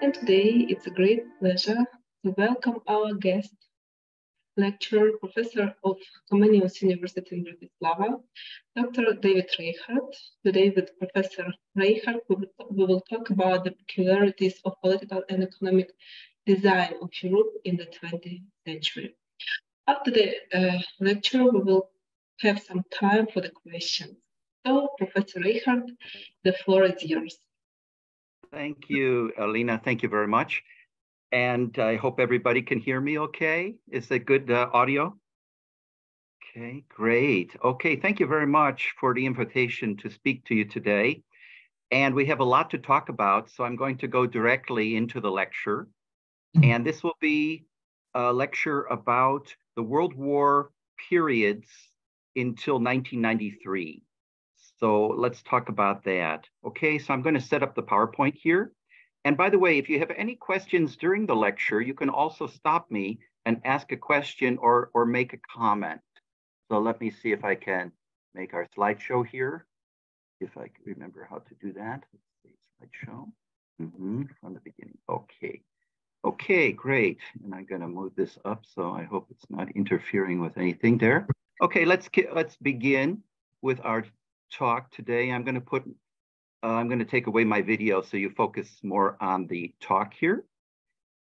And today it's a great pleasure to welcome our guest, lecturer, professor of Comenius University in Bratislava, Dr. Девід Рейхард. Today with Professor Reinhardt, we will talk about the peculiarities of political and economic design of Europe in the 20th century. After the lecture, we will have some time for the questions. So, Professor Reinhardt, the floor is yours. Thank you, Alina. Thank you very much. And I hope everybody can hear me okay. Is it good audio? Okay, great. Okay, thank you very much for the invitation to speak to you today. And we have a lot to talk about, so I'm going to go directly into the lecture. And this will be a lecture about the World War periods until 1993. So let's talk about that. Okay, so I'm going to set up the PowerPoint here. And by the way, if you have any questions during the lecture, you can also stop me and ask a question or make a comment. So let me see if I can make our slideshow here. If I can remember how to do that. Let's see, slideshow from the beginning. Okay. Okay, great. And I'm going to move this up, so I hope it's not interfering with anything there. Okay, let's begin with our talk today. I'm going to take away my video so you focus more on the talk here.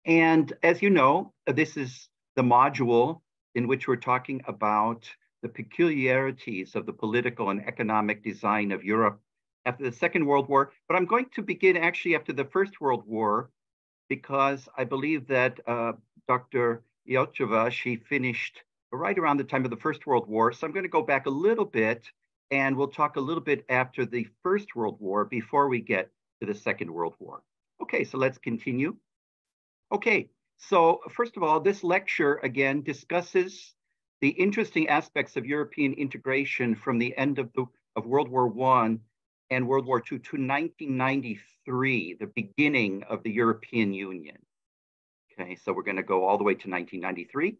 And as you know, this is the module in which we're talking about the peculiarities of the political and economic design of Europe after the Second World War. But I'm going to begin actually after the First World War, because I believe that Dr. Jochova, she finished right around the time of the First World War. So I'm going to go back a little bit, and we'll talk a little bit after the First World War before we get to the Second World War. Okay, so let's continue. Okay, so first of all, this lecture again discusses the interesting aspects of European integration from the end of World War I and World War II to 1993, the beginning of the European Union. Okay, so we're going to go all the way to 1993.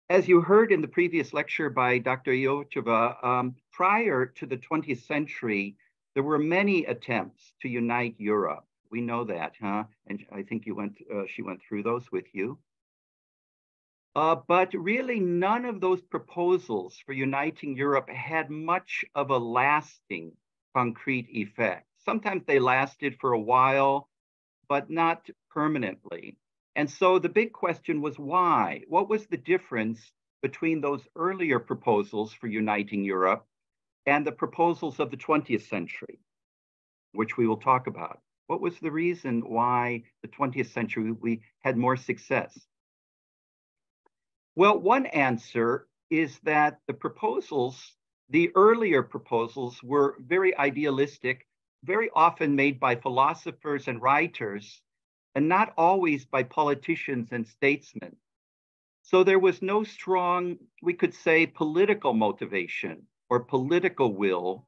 As you heard in the previous lecture by Dr. Jochova, prior to the 20th century, there were many attempts to unite Europe. We know that, huh? And I think she went through those with you. But really, none of those proposals for uniting Europe had much of a lasting concrete effect. Sometimes they lasted for a while, but not permanently. And so the big question was why? What was the difference between those earlier proposals for uniting Europe and the proposals of the 20th century, which we will talk about? What was the reason why the 20th century we had more success? Well, one answer is that the earlier proposals were very idealistic, very often made by philosophers and writers, and not always by politicians and statesmen. So there was no strong, we could say, political motivation or political will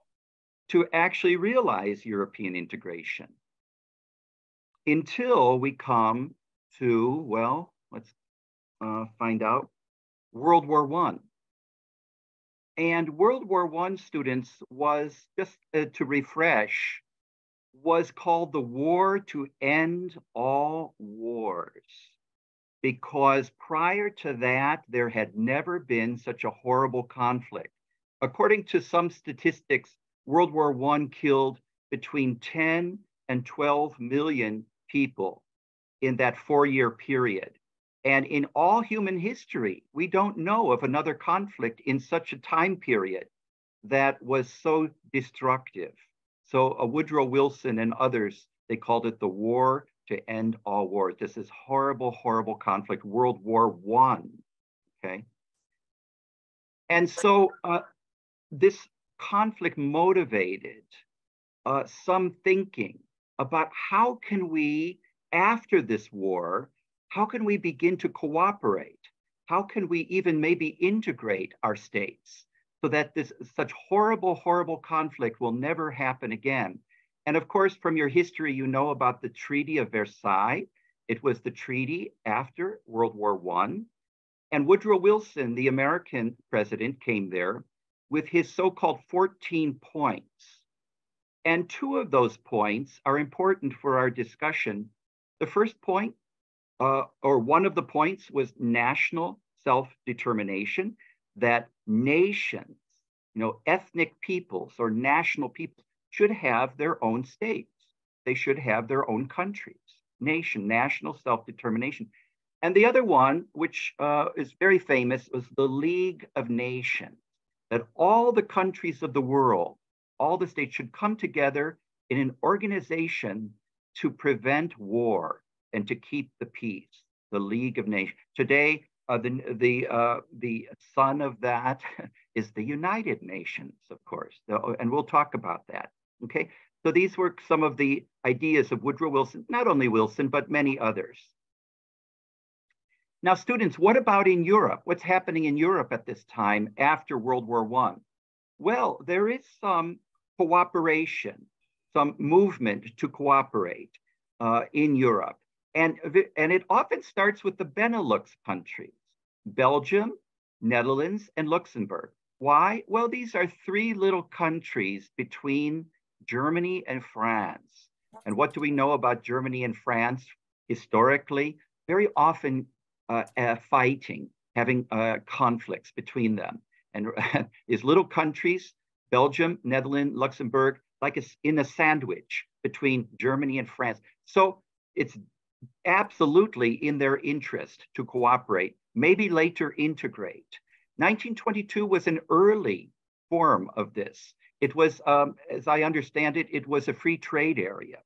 to actually realize European integration until we come to, well, let's find out, World War I. And World War I, students, was, just to refresh, was called the War to End All Wars, because prior to that, there had never been such a horrible conflict. According to some statistics, World War I killed between 10 and 12 million people in that 4-year period. And in all human history, we don't know of another conflict in such a time period that was so destructive. So Woodrow Wilson and others, they called it the War to End All Wars. This is horrible, horrible conflict, World War I, okay? And so this conflict motivated some thinking about how can we, after this war, how can we begin to cooperate? How can we even maybe integrate our states so that such horrible, horrible conflict will never happen again? And of course, from your history, you know about the Treaty of Versailles. It was the treaty after World War I. And Woodrow Wilson, the American president, came there with his so-called 14 points. And 2 of those points are important for our discussion. The first point, or one of the points, was national self-determination, that nations, ethnic peoples or national peoples should have their own states. They should have their own countries. National self-determination. And the other one, which is very famous, was the League of Nations, that all the countries of the world, all the states should come together in an organization to prevent war and to keep the peace, the League of Nations. Today, the son of that is the United Nations, of course, and we'll talk about that, okay? So these were some of the ideas of Woodrow Wilson, not only Wilson, but many others. Now, students, what about in Europe? What's happening in Europe at this time after World War I? Well, there is some cooperation, some movement to cooperate in Europe. And it often starts with the Benelux countries, Belgium, Netherlands, and Luxembourg. Why? Well, these are three little countries between Germany and France. And what do we know about Germany and France historically? Very often fighting, having conflicts between them. And these little countries, Belgium, Netherlands, Luxembourg, like in a sandwich between Germany and France. So it's absolutely in their interest to cooperate, maybe later integrate. 1922 was an early form of this. It was, as I understand it, it was a free trade area,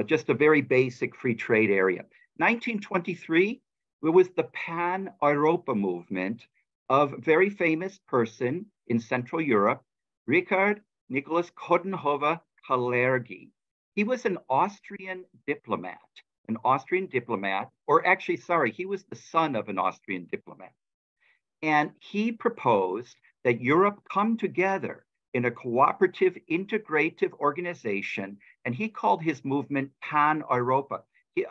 just a very basic free trade area. 1923, it was the Pan-Europa movement of a very famous person in Central Europe, Richard Nicholas Coudenhove-Kalergi. He was an Austrian diplomat, or actually, sorry, he was the son of an Austrian diplomat. And he proposed that Europe come together in a cooperative, integrative organization, and he called his movement Pan-Europa.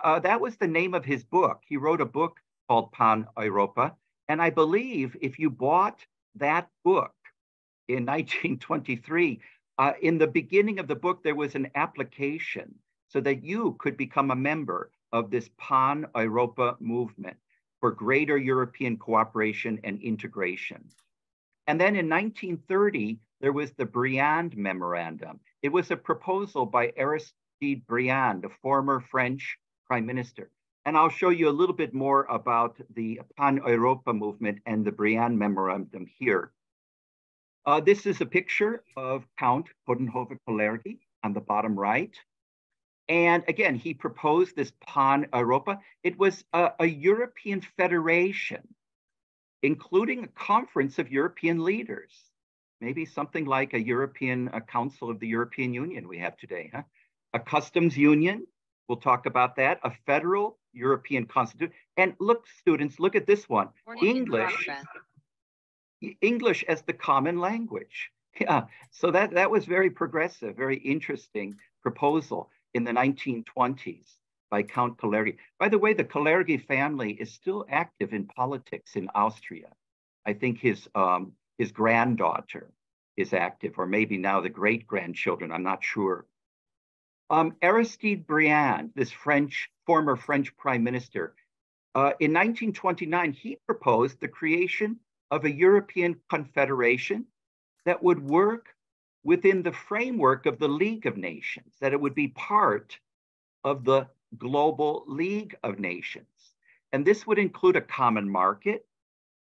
That was the name of his book. He wrote a book called Pan-Europa, and I believe if you bought that book in 1923, in the beginning of the book, there was an application so that you could become a member of this Pan-Europa movement for greater European cooperation and integration. And then in 1930, there was the Briand Memorandum. It was a proposal by Aristide Briand, a former French prime minister. And I'll show you a little bit more about the Pan-Europa movement and the Briand Memorandum here. This is a picture of Count Coudenhove-Kalergi on the bottom right. And again, he proposed this Pan-Europa. It was a European federation, including a conference of European leaders, maybe something like a European Council of the European Union we have today, huh? A customs union, we'll talk about that, a federal European constitution. And look, students, look at this one, English as the common language. Yeah, so that was very progressive, very interesting proposal in the 1920s by Count Kalergi. By the way, the Kalergi family is still active in politics in Austria. I think his granddaughter is active, or maybe now the great-grandchildren, I'm not sure. Aristide Briand, this former French prime minister, in 1929, he proposed the creation of a European confederation that would work within the framework of the League of Nations, that it would be part of the global League of Nations. And this would include a common market,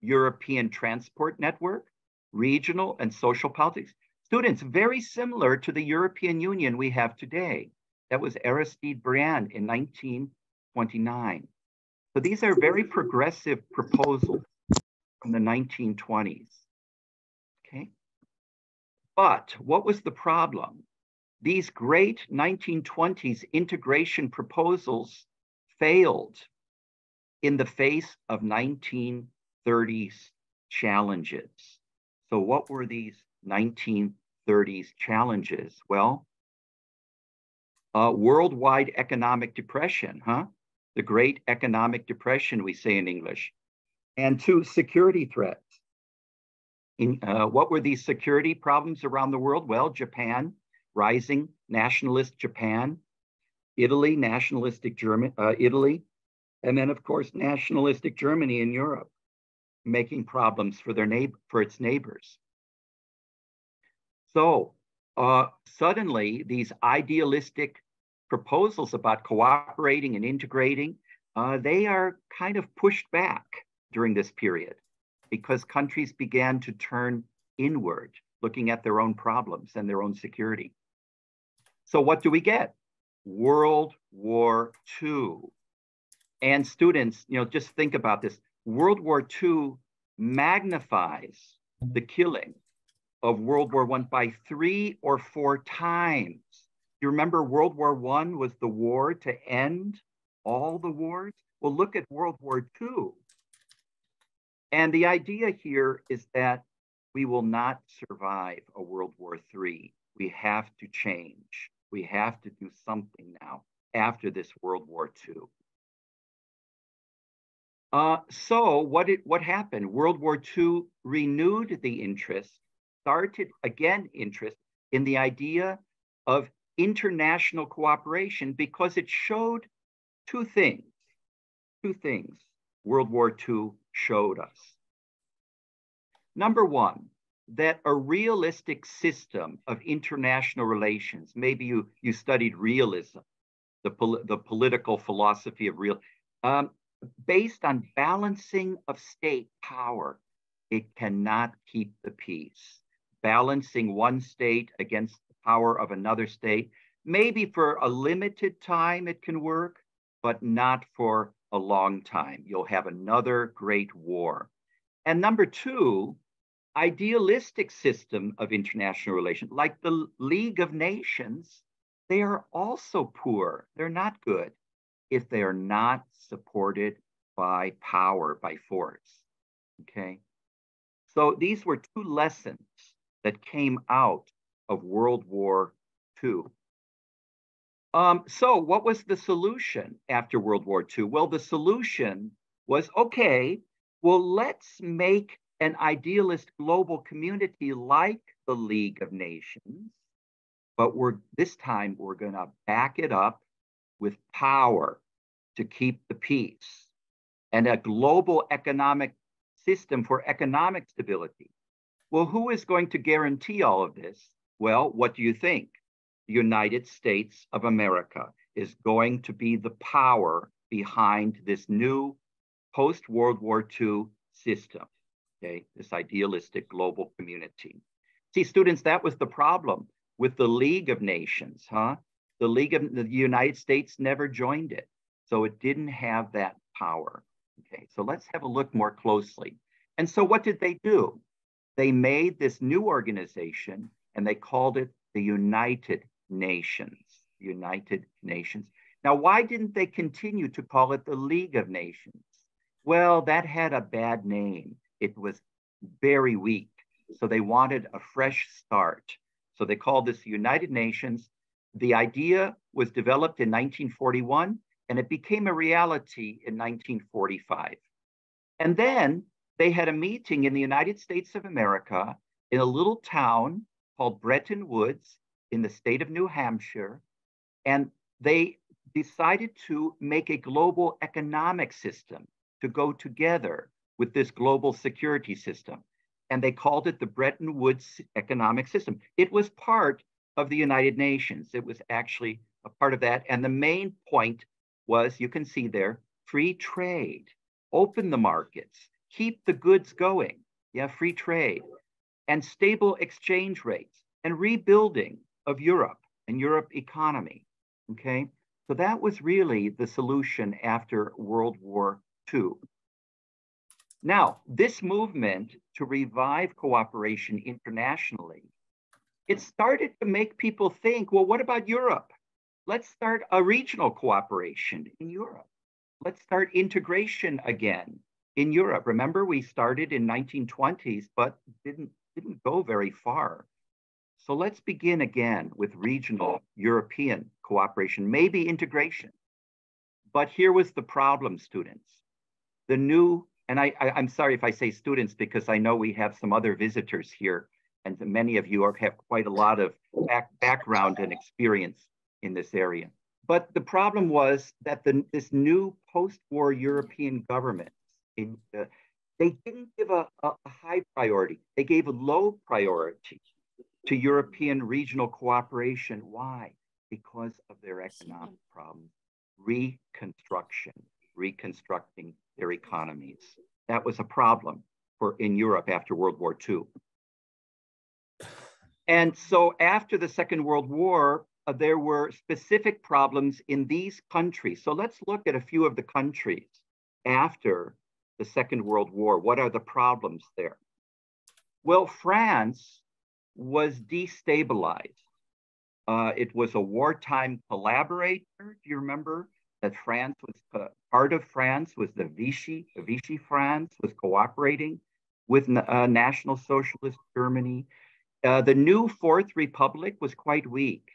European transport network, regional and social politics. Students, very similar to the European Union we have today. That was Aristide Briand in 1929. So these are very progressive proposals from the 1920s, okay? But what was the problem? These great 1920s integration proposals failed in the face of 1930s challenges. So what were these 1930s challenges? Well, worldwide economic depression, huh? The Great Economic Depression, we say in English. And two, security threats. What were these security problems around the world? Well, Japan, rising nationalist Japan. Italy, nationalistic Italy, and then of course nationalistic Germany in Europe, making problems for its neighbors. So suddenly these idealistic proposals about cooperating and integrating, they are kind of pushed back during this period because countries began to turn inward, looking at their own problems and their own security. So what do we get? World War II. And students, just think about this. World War II magnifies the killing of World War I by 3 or 4 times. You remember World War I was the war to end all the wars? Well, look at World War II. And the idea here is that we will not survive a World War III. We have to change. We have to do something now after this World War II. So what happened? World War II renewed the interest, started again interest in the idea of international cooperation because it showed two things. World War II showed us. Number one, that a realistic system of international relations, maybe you studied realism, the political philosophy of real, based on balancing of state power, it cannot keep the peace. Balancing one state against the power of another state, maybe for a limited time it can work, but not for a long time. You'll have another great war. And number two, idealistic system of international relations, like the League of Nations, they are also poor. They're not good if they are not supported by power, by force, okay? So these were two lessons that came out of World War II. So what was the solution after World War II? Well, the solution was, okay, well, let's make an idealist global community like the League of Nations, but this time we're gonna back it up with power to keep the peace and a global economic system for economic stability. Well, who is going to guarantee all of this? Well, what do you think? The United States of America is going to be the power behind this new post-World War II system, okay? This idealistic global community. See, students, that was the problem with the League of Nations, huh? The United States never joined it, so it didn't have that power. Okay, so let's have a look more closely. And so what did they do? They made this new organization and they called it the United Nations. United Nations. Now, why didn't they continue to call it the League of Nations? Well, that had a bad name. It was very weak. So they wanted a fresh start. So they called this United Nations. The idea was developed in 1941 and it became a reality in 1945. And then they had a meeting in the United States of America in a little town called Bretton Woods in the state of New Hampshire. And they decided to make a global economic system to go together with this global security system. And they called it the Bretton Woods economic system. It was part of the United Nations. It was actually a part of that. And the main point was, you can see there, free trade, open the markets, keep the goods going, free trade, and stable exchange rates, and rebuilding of Europe and Europe economy, okay? So that was really the solution after World War II. Now, this movement to revive cooperation internationally, it started to make people think, well, what about Europe? Let's start a regional cooperation in Europe. Let's start integration again in Europe. Remember, we started in 1920s, but didn't go very far. So let's begin again with regional European cooperation, maybe integration. But here was the problem, students. The new, and I'm sorry if I say students, because I know we have some other visitors here, and many of you have quite a lot of background and experience in this area. But the problem was that this new post-war European government, they didn't give a high priority. They gave a low priority to European regional cooperation. Why? Because of their economic problems. Reconstructing their economies. That was a problem in Europe after World War II. And so after the Second World War, there were specific problems in these countries. So let's look at a few of the countries after the Second World War. What are the problems there? Well, France was destabilized. It was a wartime collaborator. Do you remember that France was part of France was the Vichy France was cooperating with National Socialist Germany. The new Fourth Republic was quite weak.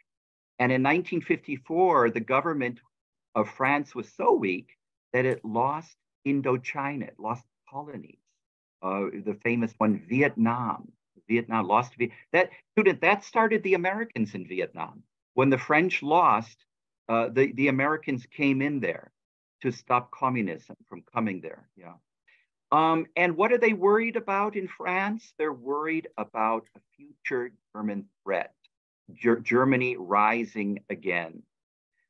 And in 1954, the government of France was so weak that it lost Indochina, it lost colonies. The famous one, Vietnam. Vietnam lost. That started the Americans in Vietnam. When the French lost, the Americans came in there to stop communism from coming there. Yeah. And what are they worried about in France? They're worried about a future German threat, Germany rising again.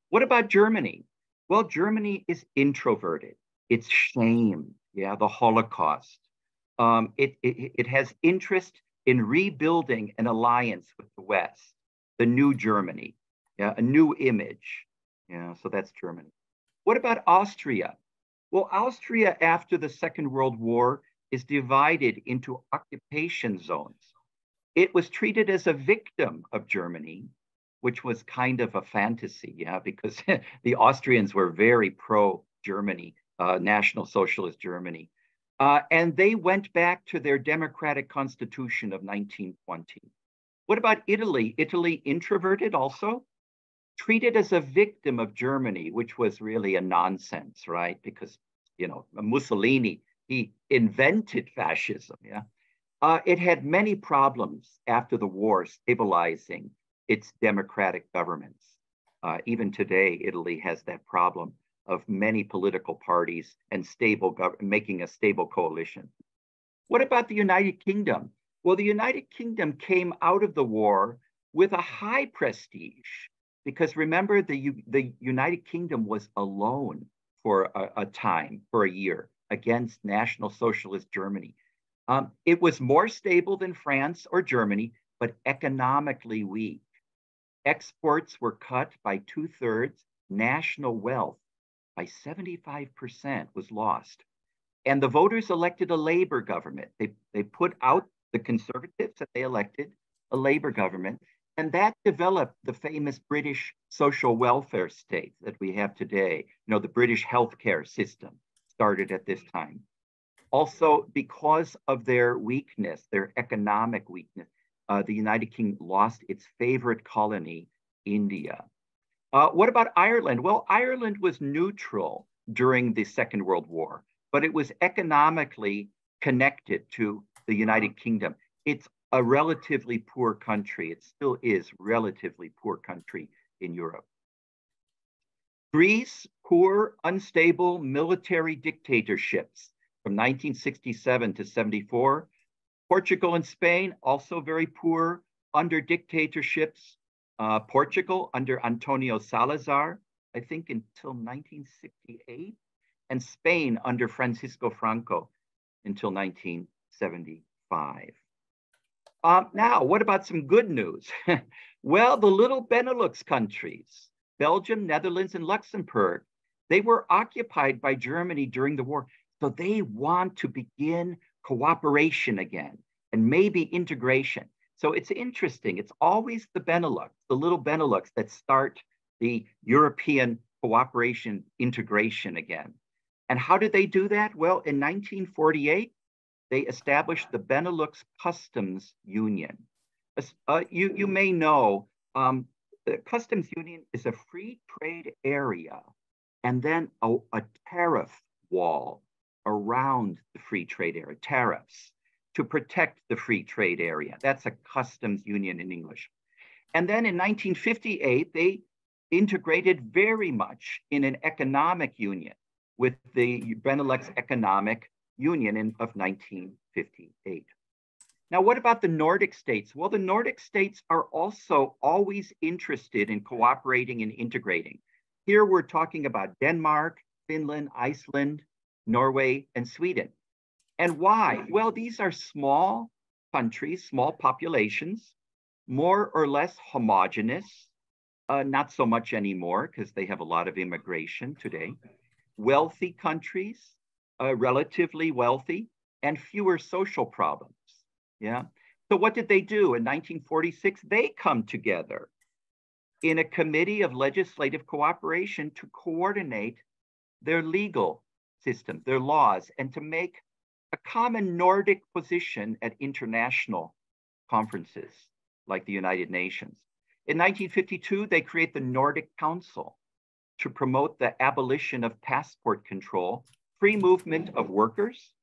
What about Germany? Well, Germany is introverted. It's shamed, yeah, the Holocaust. It has interest in rebuilding an alliance with the West, the new Germany, yeah, a new image. Yeah, so that's Germany. What about Austria? Well, Austria after the Second World War is divided into occupation zones. It was treated as a victim of Germany, which was kind of a fantasy, yeah, because the Austrians were very pro-Germany, National Socialist Germany. And they went back to their democratic constitution of 1920. What about Italy? Italy introverted also, treated as a victim of Germany, which was really a nonsense, right? Because, you know, Mussolini, he invented fascism, yeah? It had many problems after the war, stabilizing its democratic governments. Even today, Italy has that problem of many political parties and making a stable coalition. What about the United Kingdom? Well, the United Kingdom came out of the war with a high prestige, because remember, the United Kingdom was alone for a time, for a year, against National Socialist Germany. It was more stable than France or Germany, but economically weak. Exports were cut by 2/3. National wealth by 75% was lost. And the voters elected a Labour government. They put out the Conservatives and they elected a Labour government. And that developed the famous British social welfare state that we have today. You know, the British healthcare system started at this time. Also, because of their weakness, their economic weakness, the United Kingdom lost its favorite colony, India. What about Ireland? Well, Ireland was neutral during the Second World War, but it was economically connected to the United Kingdom. It's a relatively poor country. It still is relatively poor country in Europe. Greece, poor, unstable military dictatorships from 1967 to 74. Portugal and Spain, also very poor under dictatorships. Portugal under Antonio Salazar, I think until 1968, and Spain under Francisco Franco until 1975. Now, what about some good news? Well, the little Benelux countries, Belgium, Netherlands, and Luxembourg, they were occupied by Germany during the war. So they want to begin cooperation again and maybe integration. So it's interesting. It's always the Benelux, the little Benelux, that start the European cooperation integration again. And how did they do that? Well, in 1948, they established the Benelux Customs Union. You may know the Customs Union is a free trade area and then a tariff wall around the free trade area, tariffs, to protect the free trade area. That's a customs union in English. And then in 1958, they integrated very much in an economic union with the Benelux Economic Union of 1958. Now, what about the Nordic states? Well, the Nordic states are also always interested in cooperating and integrating. Here we're talking about Denmark, Finland, Iceland, Norway, and Sweden. And why? Well, these are small countries, small populations, more or less homogeneous, not so much anymore because they have a lot of immigration today. Wealthy countries, relatively wealthy, and fewer social problems. Yeah. So what did they do in 1946? They come together in a committee of legislative cooperation to coordinate their legal system, their laws, and to make a common Nordic position at international conferences like the United Nations. In 1952, they create the Nordic Council to promote the abolition of passport control, free movement of workers,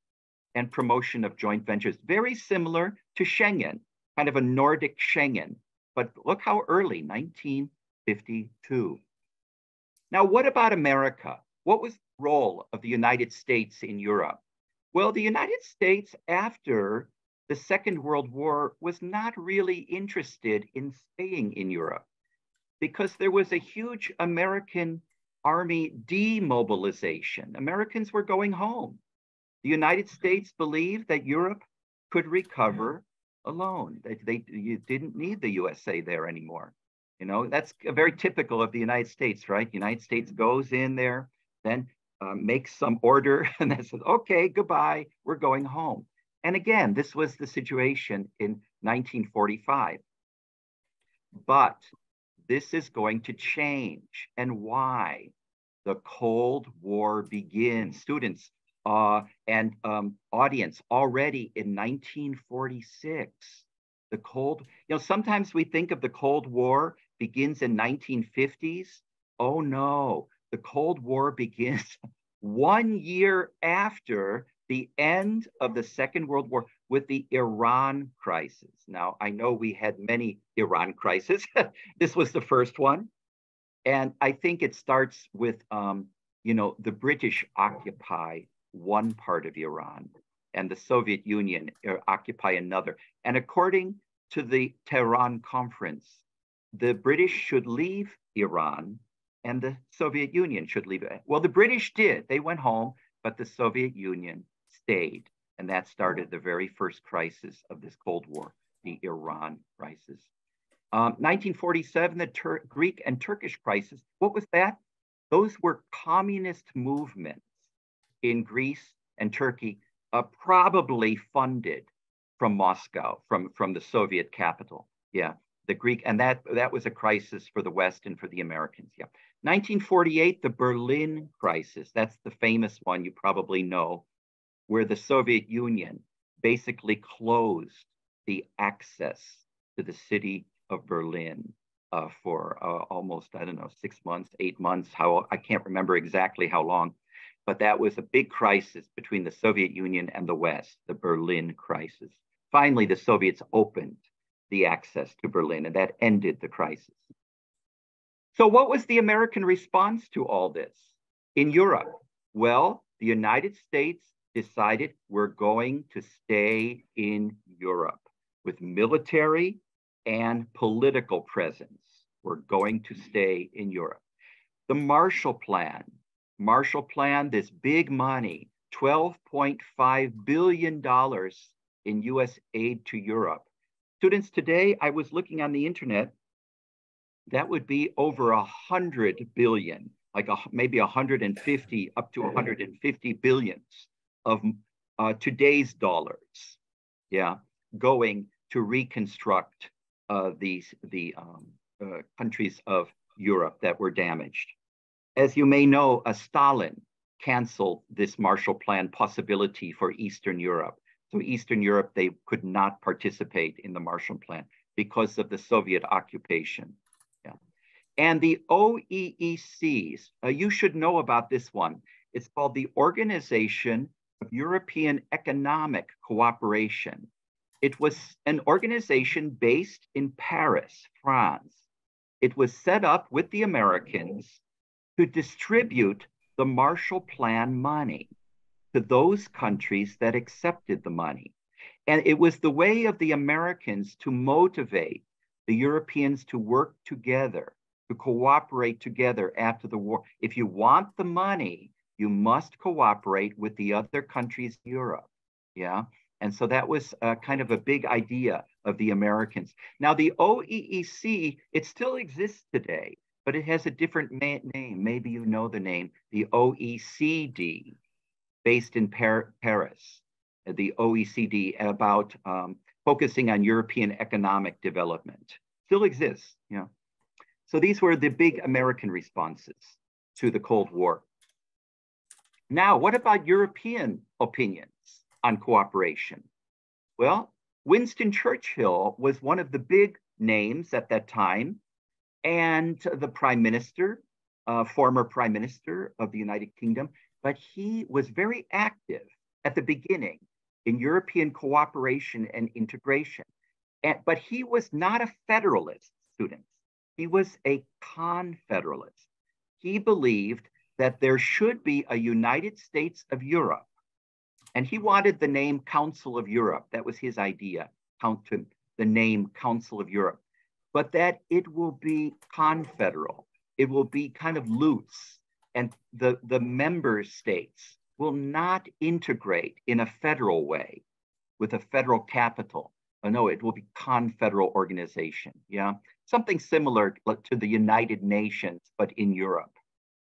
and promotion of joint ventures. Very similar to Schengen, kind of a Nordic Schengen. But look how early, 1952. Now, what about America? What was the role of the United States in Europe? Well, the United States, after the Second World War, was not really interested in staying in Europe because there was a huge American army demobilization. Americans were going home. The United States believed that Europe could recover alone. You didn't need the USA there anymore. You know, that's very typical of the United States, right? The United States goes in there, then makes some order, and then says, okay, goodbye, we're going home. And again, this was the situation in 1945. But this is going to change. And why? The Cold War begins. Students, and audience, already in 1946, the Cold, sometimes we think of the Cold War begins in 1950s. Oh no, the Cold War begins 1 year after the end of the Second World War with the Iran crisis. Now, I know we had many Iran crises. This was the first one. And I think it starts with, the British occupy one part of Iran and the Soviet Union occupy another. And according to the Tehran Conference, the British should leave Iran and the Soviet Union should leave it. Well, the British did. They went home, but the Soviet Union stayed. And that started the very first crisis of this Cold War, the Iran crisis. 1947, the Greek and Turkish crisis. What was that? Those were communist movements in Greece and Turkey, probably funded from Moscow, from the Soviet capital. Yeah, the Greek, and that was a crisis for the West and for the Americans. Yeah, 1948, the Berlin crisis. That's the famous one you probably know, where the Soviet Union basically closed the access to the city of Berlin for almost, 6 months, 8 months. I can't remember exactly how long. But that was a big crisis between the Soviet Union and the West, the Berlin crisis. Finally, the Soviets opened the access to Berlin, and that ended the crisis. So what was the American response to all this in Europe? Well, the United States decided we're going to stay in Europe with military and political presence. We're going to stay in Europe. The Marshall Plan, this big money, $12.5 billion in US aid to Europe. Students, today I was looking on the internet, that would be over 100 billion, maybe 150, up to 150 billions of today's dollars, yeah, going to reconstruct the countries of Europe that were damaged. As you may know, Stalin canceled this Marshall Plan possibility for Eastern Europe. So Eastern Europe, they could not participate in the Marshall Plan because of the Soviet occupation. Yeah. And the OEECs, you should know about this one. It's called the Organization of European Economic Cooperation. It was an organization based in Paris, France. It was set up with the Americans to distribute the Marshall Plan money to those countries that accepted the money. And it was the way of the Americans to motivate the Europeans to work together, to cooperate together after the war. If you want the money, you must cooperate with the other countries in Europe. Yeah. And so that was kind of a big idea of the Americans. Now, the OEEC, it still exists today, but it has a different name. Maybe you know the name, the OECD, based in Paris, the OECD, about focusing on European economic development. Still exists, yeah. So these were the big American responses to the Cold War. Now, what about European opinions on cooperation? Well, Winston Churchill was one of the big names at that time, and the prime minister, former prime minister of the United Kingdom, but he was very active at the beginning in European cooperation and integration. But he was not a federalist, students. He was a confederalist. He believed that there should be a United States of Europe. And he wanted the name Council of Europe. That was his idea, the name Council of Europe. But that it will be confederal. It will be kind of loose. And the member states will not integrate in a federal way with a federal capital. No, it will be confederal organization, yeah? Something similar to the United Nations, but in Europe.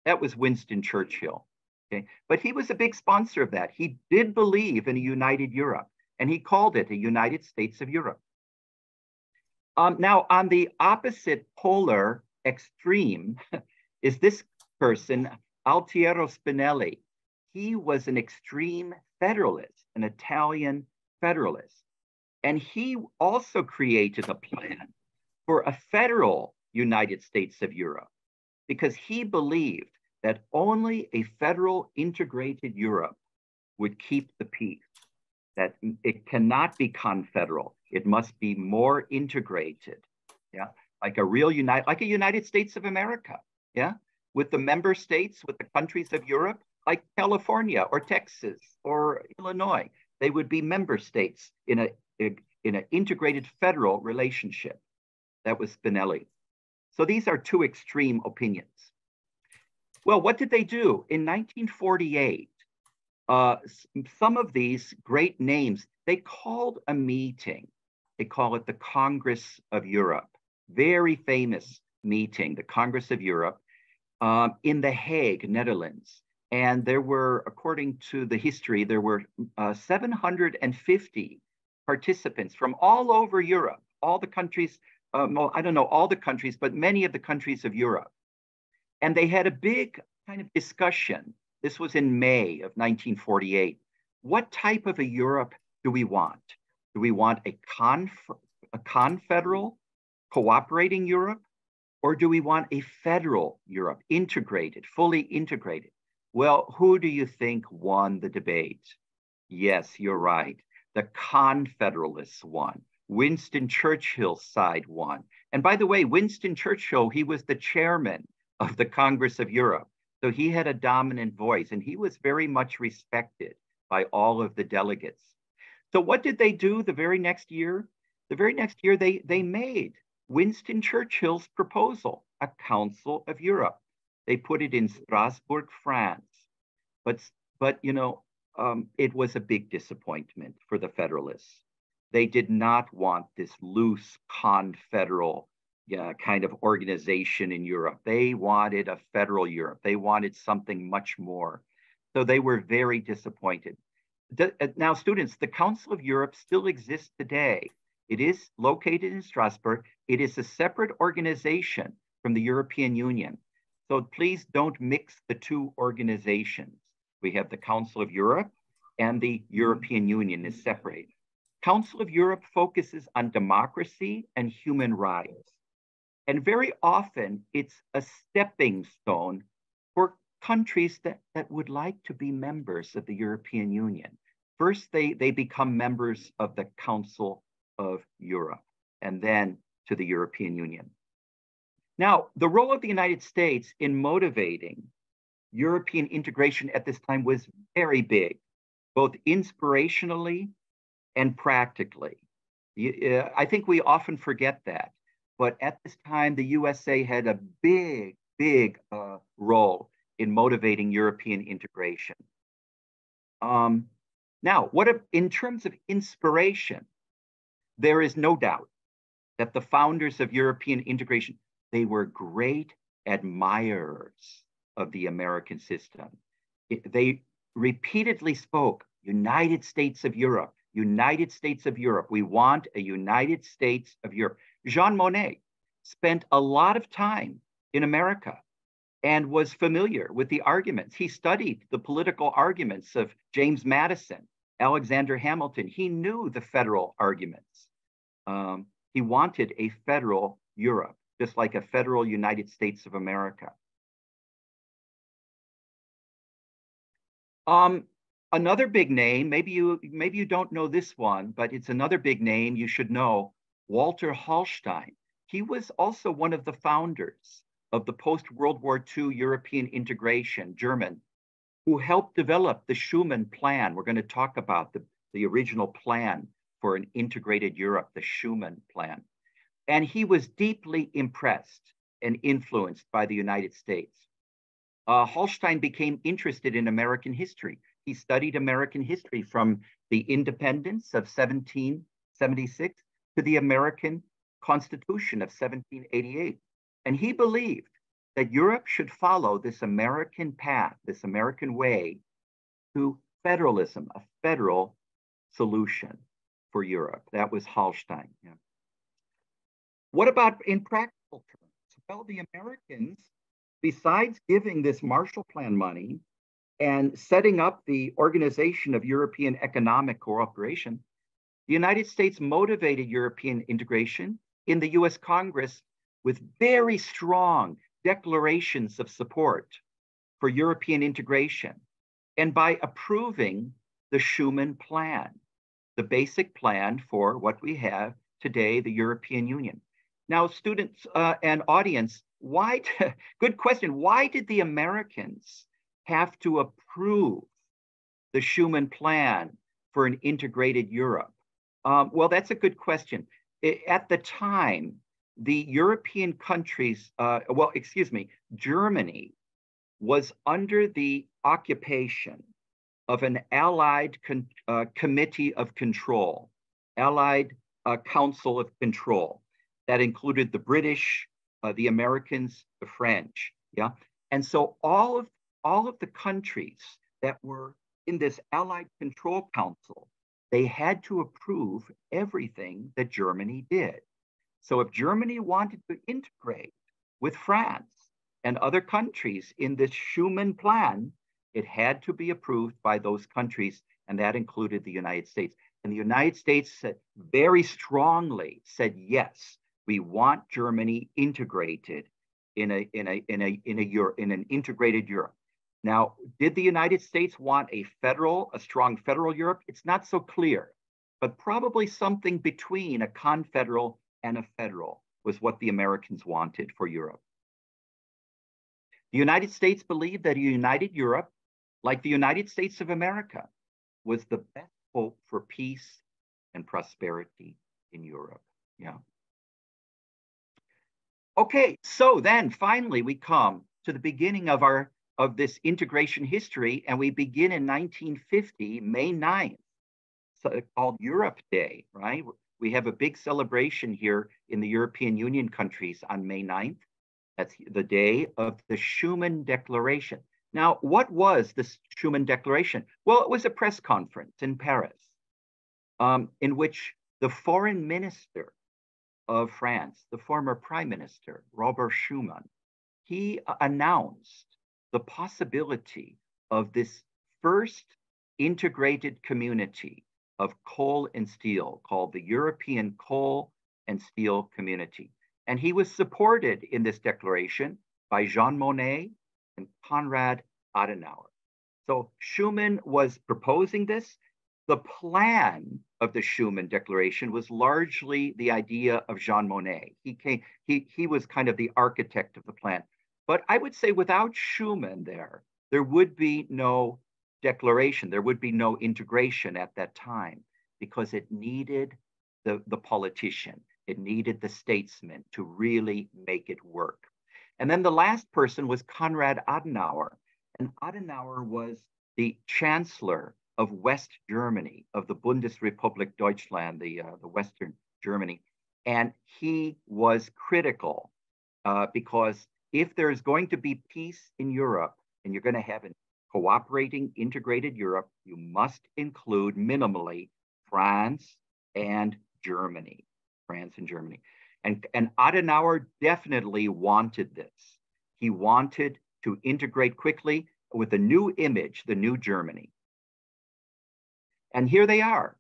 That was Winston Churchill, okay? But he was a big sponsor of that. He did believe in a united Europe, and he called it a United States of Europe. Now, on the opposite polar extreme is this person, Altiero Spinelli. He was an extreme federalist, an Italian federalist. And he also created a plan for a federal United States of Europe because he believed that only a federal integrated Europe would keep the peace, that it cannot be confederal. It must be more integrated, yeah, like a United States of America, yeah, with the member states, with the countries of Europe, like California or Texas or Illinois. They would be member states in an integrated federal relationship. That was Spinelli. So these are two extreme opinions. Well, what did they do? In 1948, some of these great names, they called a meeting. They call it the Congress of Europe. Very famous meeting, the Congress of Europe, in The Hague, Netherlands. And there were, according to the history, there were 750 participants from all over Europe, all the countries, well, I don't know all the countries, but many of the countries of Europe. And they had a big kind of discussion. This was in May of 1948. What type of a Europe do we want? Do we want a confederal, cooperating Europe? Or do we want a federal Europe, integrated, fully integrated? Well, who do you think won the debate? Yes, you're right. The Confederalists won. Winston Churchill's side won. And by the way, Winston Churchill, he was the chairman of the Congress of Europe. So he had a dominant voice and he was very much respected by all of the delegates. So what did they do the very next year? The very next year, they made Winston Churchill's proposal, a Council of Europe. They put it in Strasbourg, France. But you know, it was a big disappointment for the Federalists. They did not want this loose confederal kind of organization in Europe. They wanted a federal Europe. They wanted something much more. So they were very disappointed. Now, students, the Council of Europe still exists today. It is located in Strasbourg. It is a separate organization from the European Union. So please don't mix the two organizations. We have the Council of Europe and the European Union is separate. Council of Europe focuses on democracy and human rights. And very often it's a stepping stone for countries that would like to be members of the European Union. First, they become members of the Council of Europe and then to the European Union. Now, the role of the United States in motivating European integration at this time was very big, both inspirationally and practically. I think we often forget that, but at this time, the USA had a big role in motivating European integration. Now, in terms of inspiration, there is no doubt that the founders of European integration, they were great admirers of the American system. They repeatedly spoke, United States of Europe, United States of Europe. We want a United States of Europe. Jean Monnet spent a lot of time in America and was familiar with the arguments. He studied the political arguments of James Madison, Alexander Hamilton. He knew the federal arguments. He wanted a federal Europe, just like a federal United States of America. Another big name, maybe you don't know this one, but it's another big name you should know, Walter Hallstein. He was also one of the founders of the post-World War II European integration, German, who helped develop the Schuman Plan. We're going to talk about the original plan for an integrated Europe, the Schuman Plan. And he was deeply impressed and influenced by the United States. Hallstein became interested in American history. He studied American history from the independence of 1776 to the American Constitution of 1788. And he believed that Europe should follow this American path, this American way to federalism, a federal solution for Europe. That was Hallstein. Yeah. What about in practical terms? Well, the Americans, besides giving this Marshall Plan money and setting up the Organization of European Economic Cooperation, the United States motivated European integration in the US Congress with very strong declarations of support for European integration, and by approving the Schuman Plan, the basic plan for what we have today, the European Union. Now, students and audience, good question, why did the Americans have to approve the Schuman Plan for an integrated Europe? Well, that's a good question. At the time, the European countries, Germany was under the occupation of an Allied Committee of Control, Allied Council of Control, that included the British, the Americans, the French, yeah? And so all of the countries that were in this Allied Control Council, they had to approve everything that Germany did. So if Germany wanted to integrate with France and other countries in this Schuman Plan, it had to be approved by those countries, and that included the United States. And the United States very strongly said, yes, we want Germany integrated in an integrated Europe. Now, did the United States want a strong federal Europe? It's not so clear, but probably something between a confederal and a federal was what the Americans wanted for Europe. The United States believed that a united Europe, like the United States of America, was the best hope for peace and prosperity in Europe. Yeah. Okay, so then finally we come to the beginning of this integration history, and we begin in 1950, May 9th, so called Europe Day, right? We have a big celebration here in the European Union countries on May 9th. That's the day of the Schuman Declaration. Now, what was this Schuman Declaration? Well, it was a press conference in Paris in which the foreign minister of France, the former prime minister, Robert Schuman, he announced the possibility of this first integrated community of coal and steel called the European Coal and Steel Community. And he was supported in this declaration by Jean Monnet and Konrad Adenauer. So Schuman was proposing this, The plan of the Schuman Declaration was largely the idea of Jean Monnet. He was kind of the architect of the plan. But I would say without Schuman there would be no declaration, there would be no integration at that time, because it needed the politician, it needed the statesman to really make it work. And then the last person was Konrad Adenauer. And Adenauer was the chancellor of West Germany, of the Bundesrepublik Deutschland, the Western Germany. And he was critical because if there's going to be peace in Europe and you're going to have a cooperating, integrated Europe, you must include minimally France and Germany. And Adenauer definitely wanted this. He wanted to integrate quickly with a new image, the new Germany. And here they are.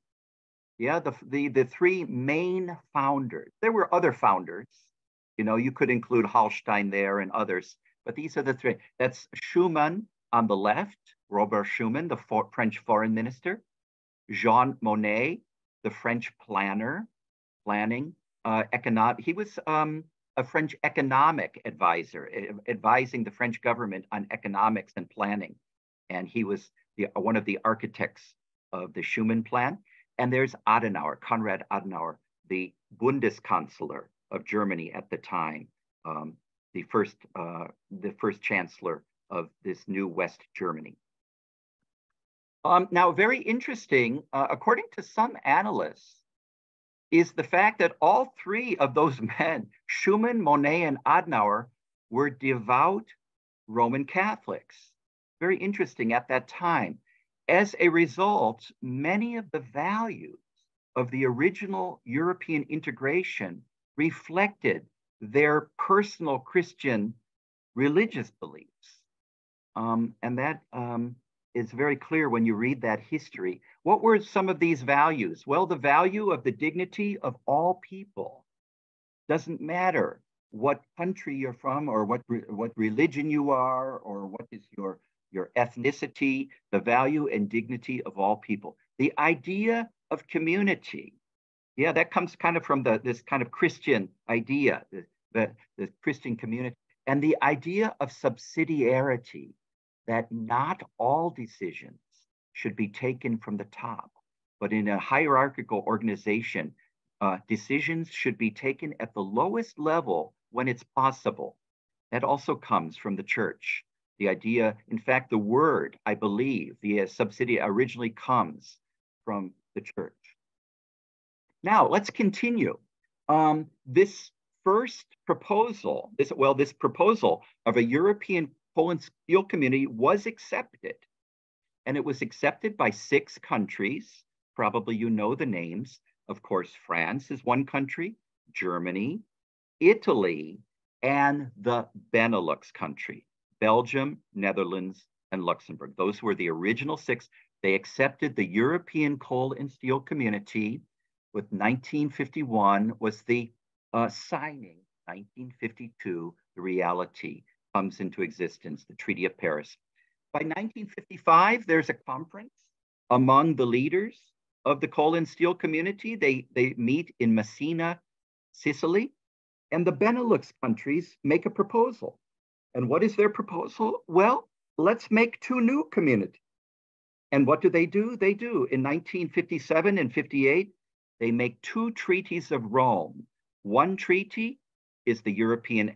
Yeah, the three main founders. There were other founders. You know, you could include Hallstein there and others, but these are the three. That's Schuman on the left, Robert Schuman, the French foreign minister. Jean Monnet, the French planning, he was a French economic advisor, advising the French government on economics and planning. And he was one of the architects of the Schuman Plan. And there's Adenauer, Konrad Adenauer, the Bundeskanzler of Germany at the time, the first chancellor of this new West Germany. Now, very interesting, according to some analysts, is the fact that all three of those men, Schuman, Monnet, and Adenauer, were devout Roman Catholics. Very interesting at that time. As a result, many of the values of the original European integration reflected their personal Christian religious beliefs. And that is very clear when you read that history. What were some of these values? Well, the value of the dignity of all people. Doesn't matter what country you're from or what religion you are or what is your ethnicity, the value and dignity of all people. The idea of community. Yeah, that comes kind of from this kind of Christian idea, the Christian community. And the idea of subsidiarity, that not all decisions should be taken from the top, but in a hierarchical organization, decisions should be taken at the lowest level when it's possible. That also comes from the church. The idea, in fact, the word, I believe, the subsidia originally comes from the church. Now, let's continue. This first proposal, this proposal of a European coal and steel community was accepted. And it was accepted by 6 countries. Probably you know the names. Of course, France is one country, Germany, Italy, and the Benelux country, Belgium, Netherlands, and Luxembourg. Those were the original 6. They accepted the European coal and steel community. With 1951 was the signing. 1952, the reality comes into existence, the Treaty of Paris. By 1955, there's a conference among the leaders of the coal and steel community. They meet in Messina, Sicily, and the Benelux countries make a proposal. And what is their proposal? Well, let's make 2 new communities. And what do? They do in 1957 and 58, they make 2 treaties of Rome. One treaty is the European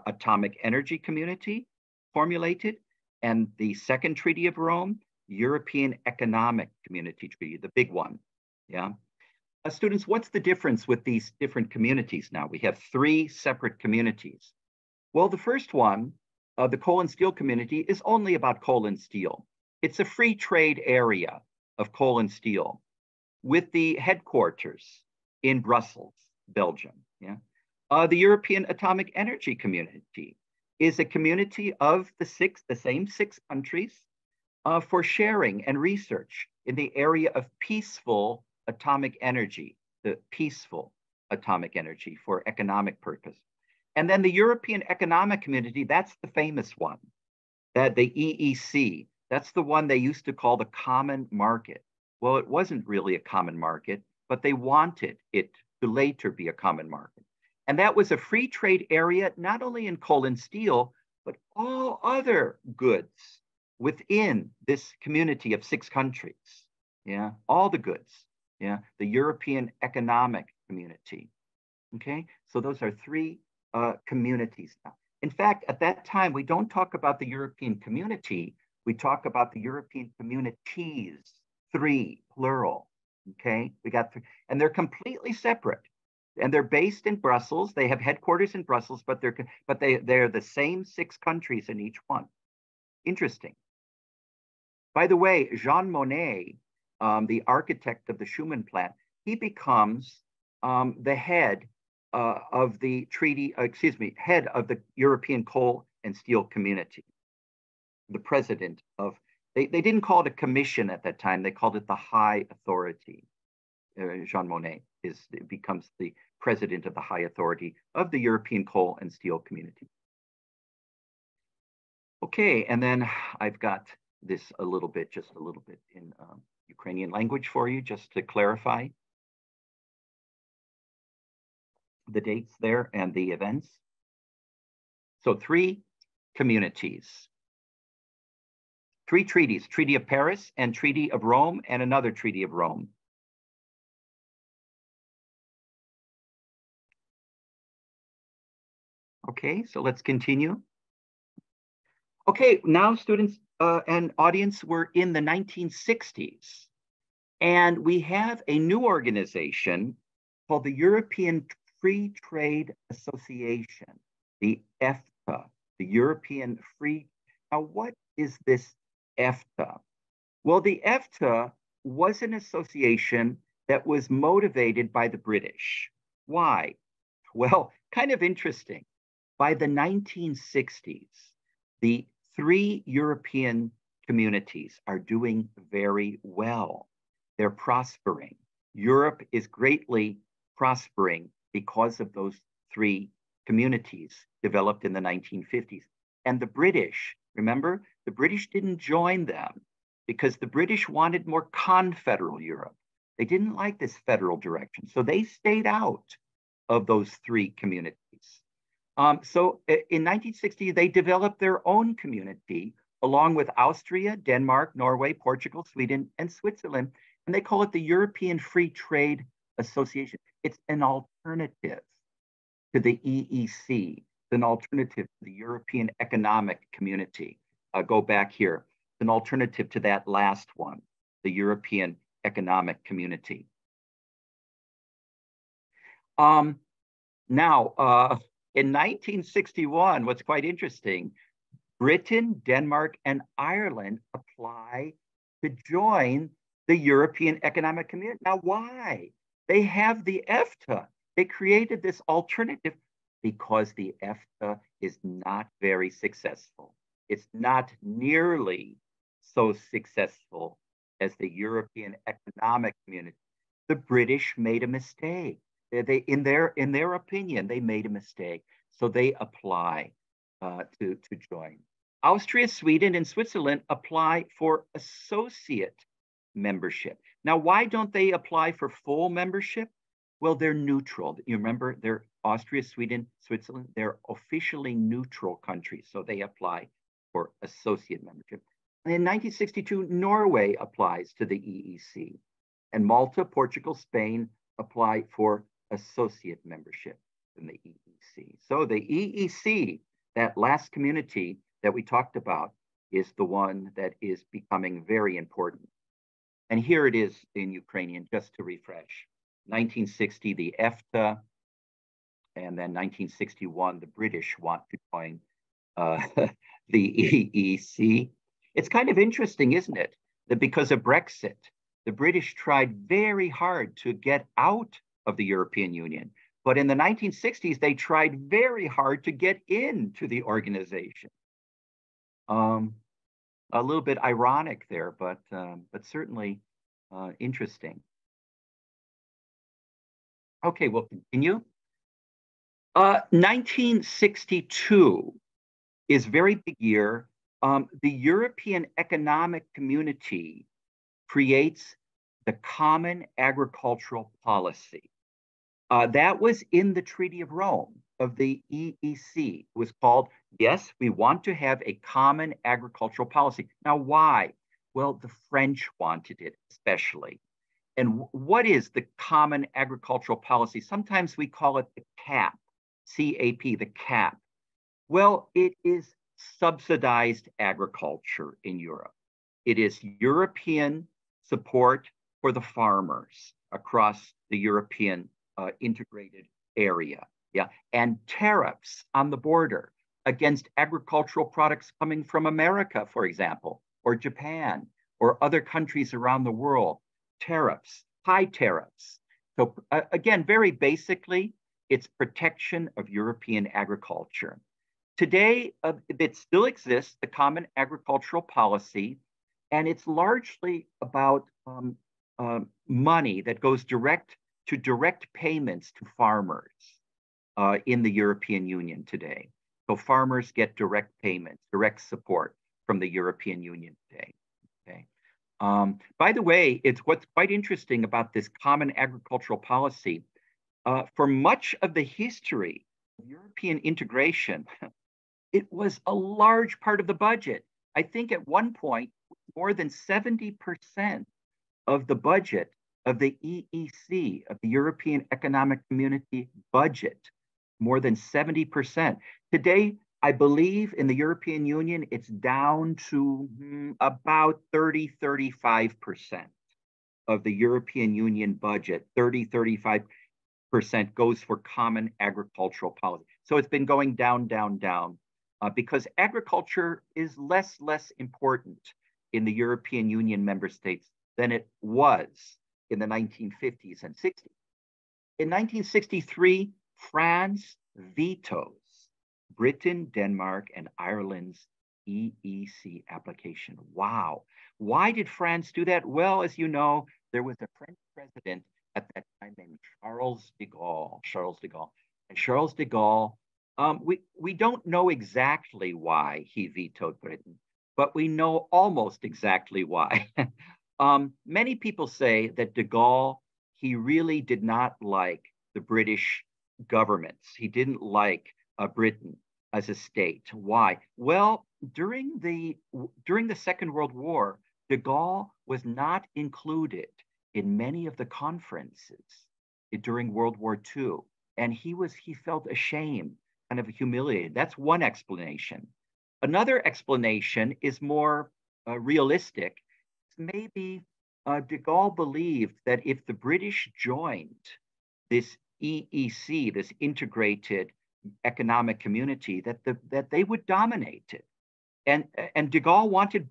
Atomic Energy Community formulated, and the second Treaty of Rome, European Economic Community Treaty, the big one. Yeah. Students, what's the difference with these different communities now? We have 3 separate communities. Well, the first one, the coal and steel community, is only about coal and steel. It's a free trade area of coal and steel with the headquarters in Brussels, Belgium. Yeah. The European Atomic Energy Community is a community of the same six countries for sharing and research in the area of peaceful atomic energy, the peaceful atomic energy for economic purpose. And then the European Economic Community, that's the famous one, that the EEC, that's the one they used to call the common market. Well, it wasn't really a common market, but they wanted it to later be a common market. And that was a free trade area, not only in coal and steel, but all other goods within this community of 6 countries. Yeah, all the goods. Yeah, the European Economic Community. Okay, so those are 3 communities now. In fact, at that time, we don't talk about the European community, we talk about the European communities, 3, plural. Okay, we got 3, and they're completely separate. And they're based in Brussels. They have headquarters in Brussels, but they're the same 6 countries in each one. Interesting. By the way, Jean Monnet, the architect of the Schuman plant, he becomes the head of the head of the European Coal and Steel Community, the president of, they didn't call it a commission at that time, they called it the High Authority. Jean Monnet becomes the president of the High Authority of the European Coal and Steel Community. Okay, and then I've got this just a little bit in Ukrainian language for you, just to clarify the dates there and the events. So 3 communities, 3 treaties, Treaty of Paris and Treaty of Rome and another Treaty of Rome. Okay, so let's continue. Okay, now students and audience, we're in the 1960s, and we have a new organization called the European Free Trade Association, the EFTA, the European Free. Now, what is this EFTA? Well, the EFTA was an association that was motivated by the British. Why? Well, kind of interesting. By the 1960s, the 3 European communities are doing very well. They're prospering. Europe is greatly prospering because of those 3 communities developed in the 1950s. And the British, remember, the British didn't join them because the British wanted more confederal Europe. They didn't like this federal direction. So they stayed out of those 3 communities. So in 1960, they developed their own community along with Austria, Denmark, Norway, Portugal, Sweden, and Switzerland. And they call it the European Free Trade Association. It's an alternative to the EEC. It's an alternative to the European Economic Community. Go back here. It's an alternative to that last one, the European Economic Community. Now, in 1961, what's quite interesting, Britain, Denmark, and Ireland apply to join the European Economic Community. Now, why? They have the EFTA. They created this alternative because the EFTA is not very successful. It's not nearly so successful as the European Economic Community. The British made a mistake. In their opinion, they made a mistake. So they apply to join. Austria, Sweden, and Switzerland apply for associate membership. Now, why don't they apply for full membership? Well, they're neutral. You remember, they're Austria, Sweden, Switzerland, they're officially neutral countries. So they apply for associate membership. And in 1962, Norway applies to the EEC. And Malta, Portugal, Spain apply for associate membership in the EEC. So the EEC, that last community that we talked about, is the one that is becoming very important. And here it is in Ukrainian, just to refresh. 1960, the EFTA, and then 1961, the British want to join the EEC. It's kind of interesting, isn't it? That because of Brexit, the British tried very hard to get out of the European Union. But in the 1960s, they tried very hard to get into the organization. A little bit ironic there, but certainly interesting. Okay, we'll continue. 1962 is a very big year. The European Economic Community creates the Common Agricultural Policy. That was in the Treaty of Rome of the EEC. It was called, yes, we want to have a common agricultural policy. Now, why? Well, the French wanted it especially. And what is the Common Agricultural Policy? Sometimes we call it the CAP, C-A-P, the CAP. Well, it is subsidized agriculture in Europe. It is European support for the farmers across the European integrated area, yeah, and tariffs on the border against agricultural products coming from America, for example, or Japan, or other countries around the world, tariffs, high tariffs. So again, very basically, it's protection of European agriculture. Today, it still exists, the Common Agricultural Policy, and it's largely about money that goes direct payments to farmers in the European Union today. So farmers get direct payments, direct support from the European Union today. Okay. By the way, it's what's quite interesting about this Common Agricultural Policy. For much of the history of European integration, it was a large part of the budget. I think at one point, more than 70% of the budget of the EEC, of the European Economic Community budget, more than 70%. Today, I believe in the European Union, it's down to about 30-35% of the European Union budget, 30-35% goes for common agricultural policy. So it's been going down, down, down, because agriculture is less important in the European Union member states than it was in the 1950s and 60s. In 1963, France vetoes Britain, Denmark, and Ireland's EEC application. Wow. Why did France do that? Well, as you know, there was a French president at that time named Charles de Gaulle. And Charles de Gaulle, we don't know exactly why he vetoed Britain, but we know almost exactly why. Many people say that de Gaulle, he really did not like the British governments. He didn't like Britain as a state. Why? Well, during the Second World War, de Gaulle was not included in many of the conferences during World War II, and he felt ashamed, kind of humiliated. That's one explanation. Another explanation is more realistic. Maybe de Gaulle believed that if the British joined this EEC, this integrated economic community, that they would dominate it. And de Gaulle wanted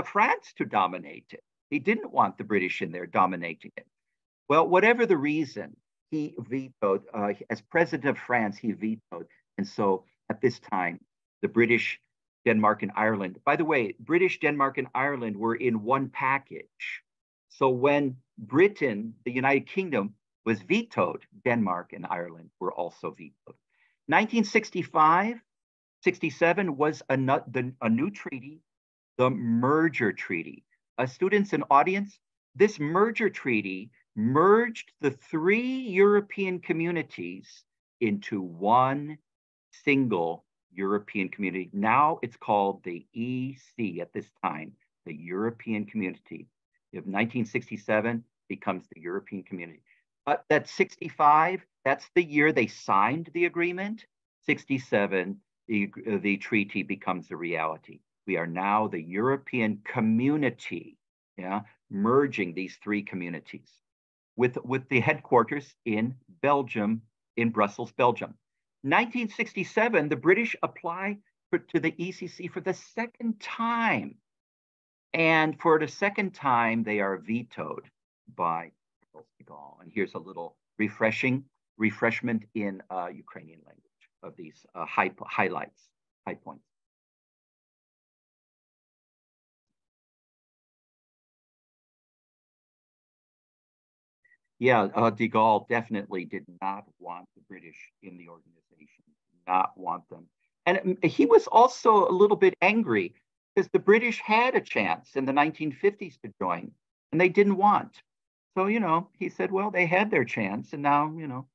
France to dominate it. He didn't want the British in there dominating it. Well, whatever the reason, he vetoed, as president of France, he vetoed. And so at this time, the British, Denmark, and Ireland, by the way, British, Denmark, and Ireland were in one package. So when Britain, the United Kingdom, was vetoed, Denmark and Ireland were also vetoed. 1965, 67 was a new treaty, the merger treaty. Students and audience, this merger treaty merged the three European communities into one single European community. Now it's called the EC at this time, the European Community. If 1967 becomes the European Community. That's 65, that's the year they signed the agreement. 67, the treaty becomes a reality. We are now the European Community, yeah, merging these three communities with the headquarters in Belgium, in Brussels, Belgium. 1967, the British apply to the ECC for the second time. And for the second time, they are vetoed by Charles de Gaulle. And here's a little refreshment in Ukrainian language of these high points. Yeah, de Gaulle definitely did not want the British in the organization, not want them. And he was also a little bit angry because the British had a chance in the 1950s to join, and they didn't want. So, you know, he said, well, they had their chance, and now, you know,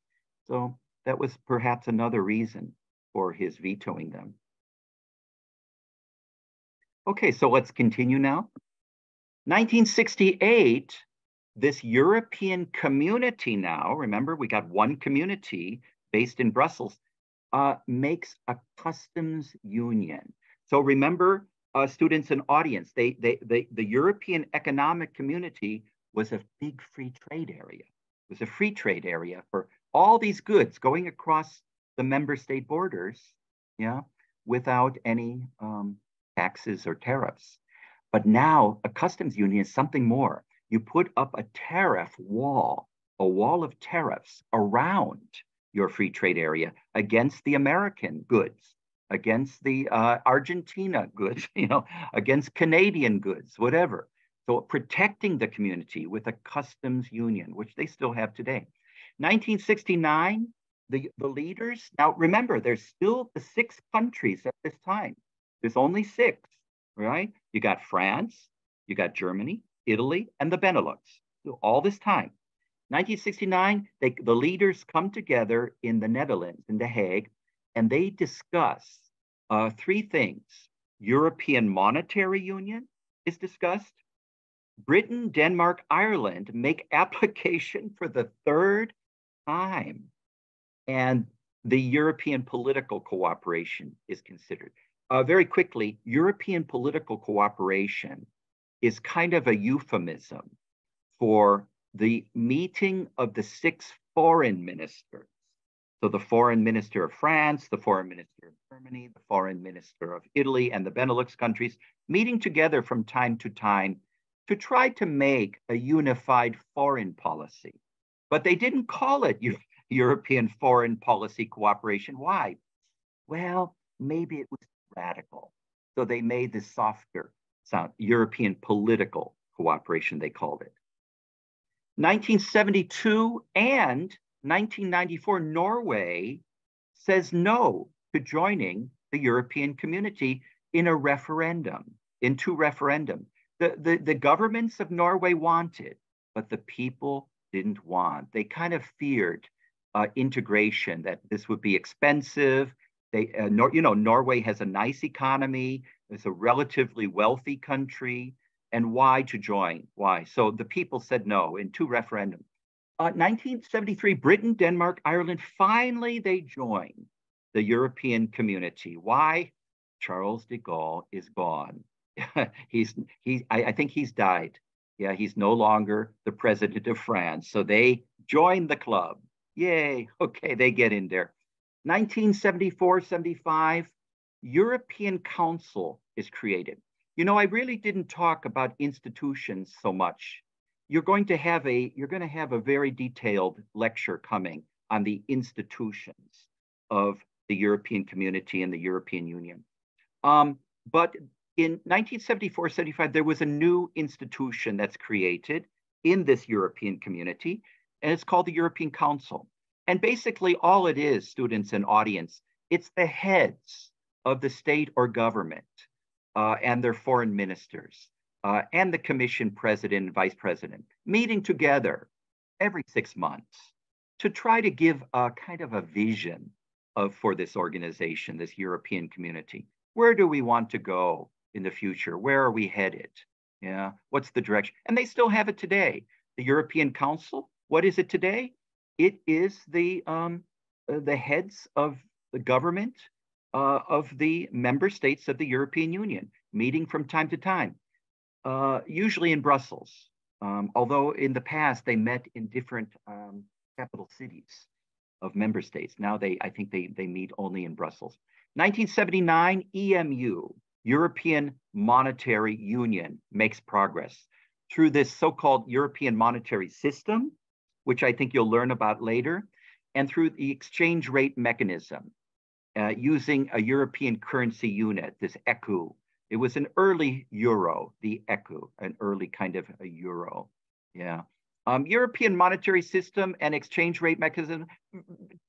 so that was perhaps another reason for his vetoing them. Okay, so let's continue now. 1968, this European community now, remember, we got one community based in Brussels, makes a customs union. So remember, students and audience, the European Economic Community was a big free trade area. It was a free trade area for all these goods going across the member state borders, yeah, without any taxes or tariffs. But now a customs union is something more. You put up a tariff wall, a wall of tariffs around your free trade area against the American goods, against the Argentina goods, you know, against Canadian goods, whatever. So protecting the community with a customs union, which they still have today. 1969, the leaders, now remember, there's still the 6 countries at this time. There's only 6, right? You got France, you got Germany, Italy, and the Benelux. So all this time. 1969, the leaders come together in the Netherlands, in The Hague, and they discuss 3 things. European Monetary Union is discussed. Britain, Denmark, Ireland make application for the 3rd time. And the European political cooperation is considered. Very quickly, European political cooperation is kind of a euphemism for the meeting of the 6 foreign ministers. So the foreign minister of France, the foreign minister of Germany, the foreign minister of Italy, and the Benelux countries meeting together from time to time to try to make a unified foreign policy. But they didn't call it European foreign policy cooperation. Why? Well, maybe it was radical. So they made this softer sound, European political cooperation, they called it. 1972 and 1994, Norway says no to joining the European community in a referendum, in 2 referendums. The governments of Norway wanted, but the people didn't want. They kind of feared integration, that this would be expensive. Norway has a nice economy. It's a relatively wealthy country. And why to join? Why? So the people said no in 2 referendums. 1973, Britain, Denmark, Ireland, finally they joined the European community. Why? Charles de Gaulle is gone. I think he's died. Yeah, he's no longer the president of France. So they joined the club. Yay. Okay, they get in there. 1974-75, European Council is created. You know, I really didn't talk about institutions so much. You're going to have a very detailed lecture coming on the institutions of the European community and the European Union. But in 1974-75, there was a new institution that's created in this European community, and it's called the European Council. And basically all it is, students and audience, it's the heads of the state or government and their foreign ministers and the commission president and vice president meeting together every 6 months to try to give a kind of a vision for this organization, this European community. Where do we want to go in the future? Where are we headed? Yeah, what's the direction? And they still have it today. The European Council, what is it today? It is the heads of the government of the member states of the European Union, meeting from time to time, usually in Brussels. Although in the past they met in different capital cities of member states. Now I think they meet only in Brussels. 1979, EMU, European Monetary Union, makes progress through this so-called European monetary system, which I think you'll learn about later, and through the exchange rate mechanism, using a European currency unit, this ECU. It was an early euro, the ECU, an early kind of a euro, yeah. European monetary system and exchange rate mechanism,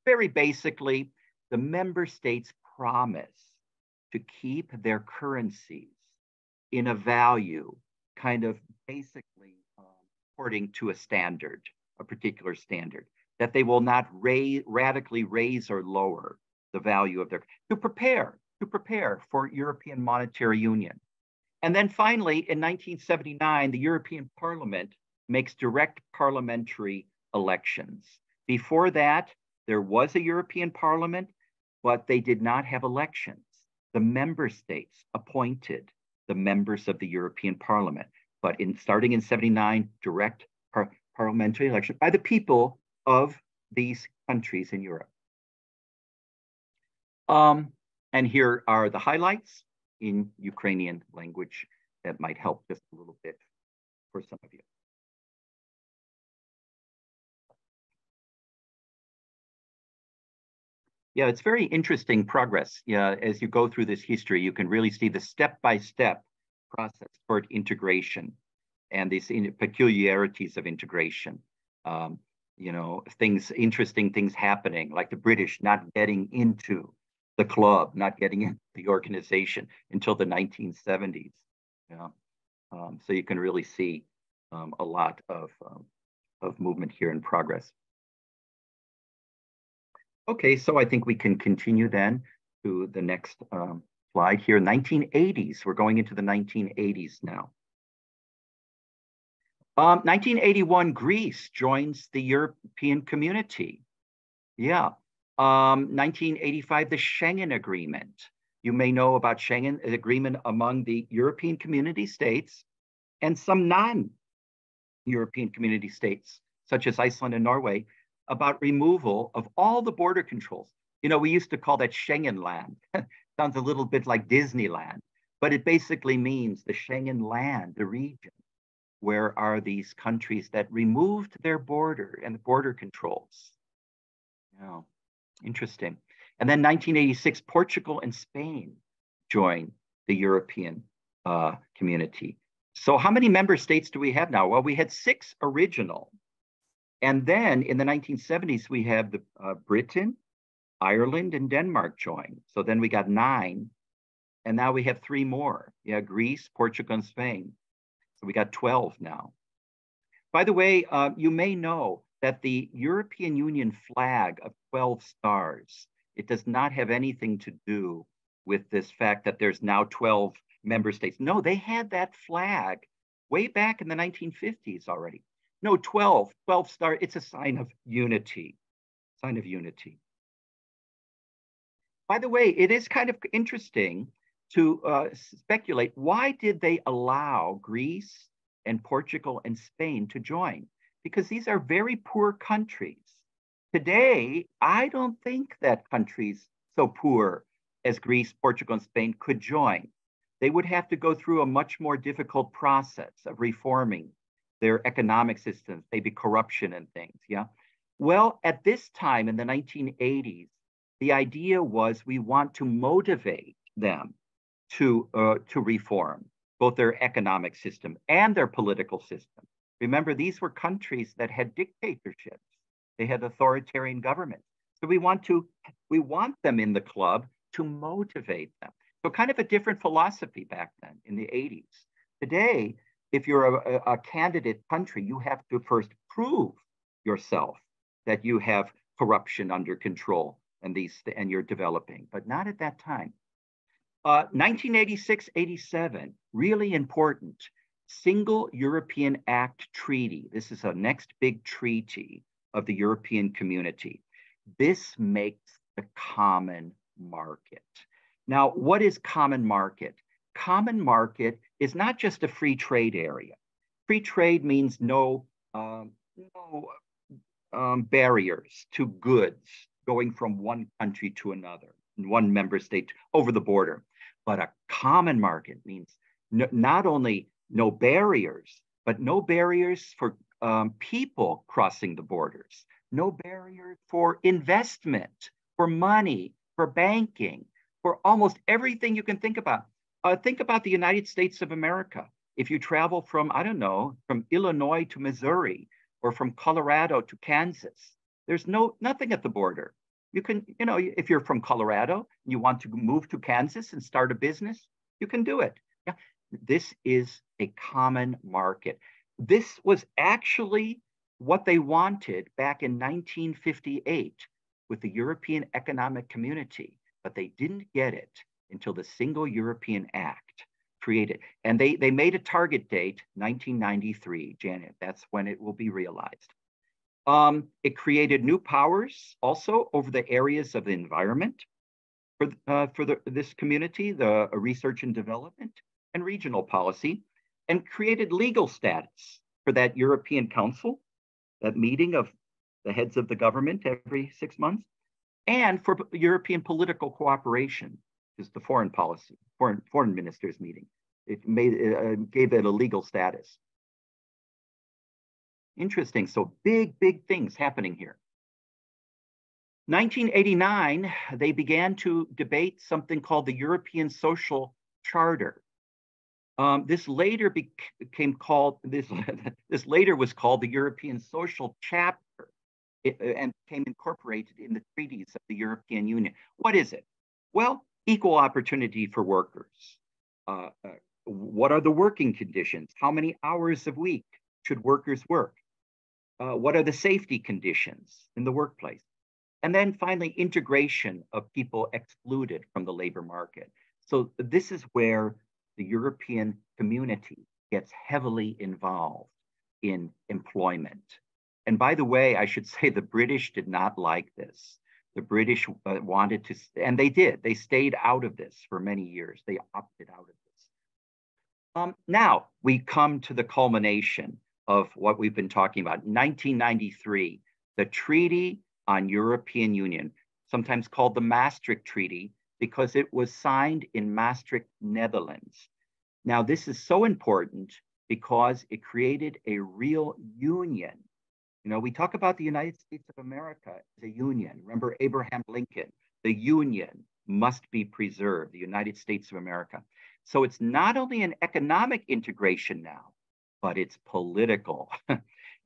very basically, the member states promise to keep their currencies in a value kind of basically according to a standard, a particular standard, that they will not radically raise or lower the value of their, to prepare for European monetary union. And then finally, in 1979, the European Parliament makes direct parliamentary elections. Before that, there was a European Parliament, but they did not have elections. The member states appointed the members of the European Parliament, but starting in 79, direct parliamentary election by the people of these countries in Europe. And here are the highlights in Ukrainian language that might help just a little bit for some of you. Yeah, it's very interesting progress. Yeah, as you go through this history, you can really see the step-by-step process toward integration and these peculiarities of integration. You know, interesting things happening, like the British not getting into the club, not getting into the organization until the 1970s. Yeah. So you can really see a lot of movement here in progress. Okay, so I think we can continue then to the next slide here. 1980s, we're going into the 1980s now. 1981, Greece joins the European community. Yeah. 1985, the Schengen Agreement. You may know about Schengen, an agreement among the European community states and some non-European community states, such as Iceland and Norway, about removal of all the border controls. You know, we used to call that Schengen land. Sounds a little bit like Disneyland, but it basically means the Schengen land, the region, where are these countries that removed their border and the border controls. Yeah, interesting. And then 1986, Portugal and Spain joined the European community. So how many member states do we have now? Well, we had 6 original. And then in the 1970s, we have the Britain, Ireland, and Denmark joined. So then we got 9. And now we have 3 more. Yeah, Greece, Portugal, and Spain. So we got 12 now. By the way, you may know that the European Union flag of 12 stars, it does not have anything to do with this fact that there's now 12 member states. No, they had that flag way back in the 1950s already. No, 12 star, it's a sign of unity, sign of unity. By the way, it is kind of interesting to speculate, why did they allow Greece and Portugal and Spain to join? Because these are very poor countries. Today, I don't think that countries so poor as Greece, Portugal, and Spain could join. They would have to go through a much more difficult process of reforming their economic systems, maybe corruption and things, yeah? Well, at this time in the 1980s, the idea was we want to motivate them to reform both their economic system and their political system. Remember, these were countries that had dictatorships. They had authoritarian governments. So we want them in the club to motivate them. So kind of a different philosophy back then in the 80s. Today, if you're a candidate country, you have to first prove yourself that you have corruption under control and you're developing, but not at that time. 1986-87, really important, Single European Act Treaty. This is a next big treaty of the European community. This makes the common market. Now, what is common market? Common market is not just a free trade area. Free trade means no barriers to goods going from one country to another, one member state over the border. But a common market means not only no barriers, but no barriers for people crossing the borders, no barriers for investment, for money, for banking, for almost everything you can think about. Think about the United States of America. If you travel from, I don't know, from Illinois to Missouri or from Colorado to Kansas, there's nothing at the border. You can, you know, if you're from Colorado and you want to move to Kansas and start a business, you can do it. Yeah. This is a common market. This was actually what they wanted back in 1958 with the European Economic Community, but they didn't get it until the Single European Act created. And they made a target date, 1993, Janet. That's when it will be realized. It created new powers also over the areas of the environment for this community, the research and development and regional policy, and created legal status for that European Council, that meeting of the heads of the government every 6 months, and for European political cooperation, is the foreign policy, foreign ministers meeting. It gave it a legal status. Interesting, so big things happening here. 1989, they began to debate something called the European Social Charter. This later became called, this later was called the European Social Chapter, and became incorporated in the treaties of the European Union. What is it? Well, equal opportunity for workers. What are the working conditions? How many hours a week should workers work? What are the safety conditions in the workplace? And then finally, integration of people excluded from the labor market. So this is where the European community gets heavily involved in employment. And by the way, I should say the British did not like this. The British wanted to, and they did. They stayed out of this for many years. They opted out of this. Now we come to the culmination of what we've been talking about. 1993, the Treaty on European Union, sometimes called the Maastricht Treaty, because it was signed in Maastricht, Netherlands. Now, this is so important because it created a real union. You know, we talk about the United States of America as a union. Remember Abraham Lincoln, the union must be preserved, the United States of America. So it's not only an economic integration now, but it's political.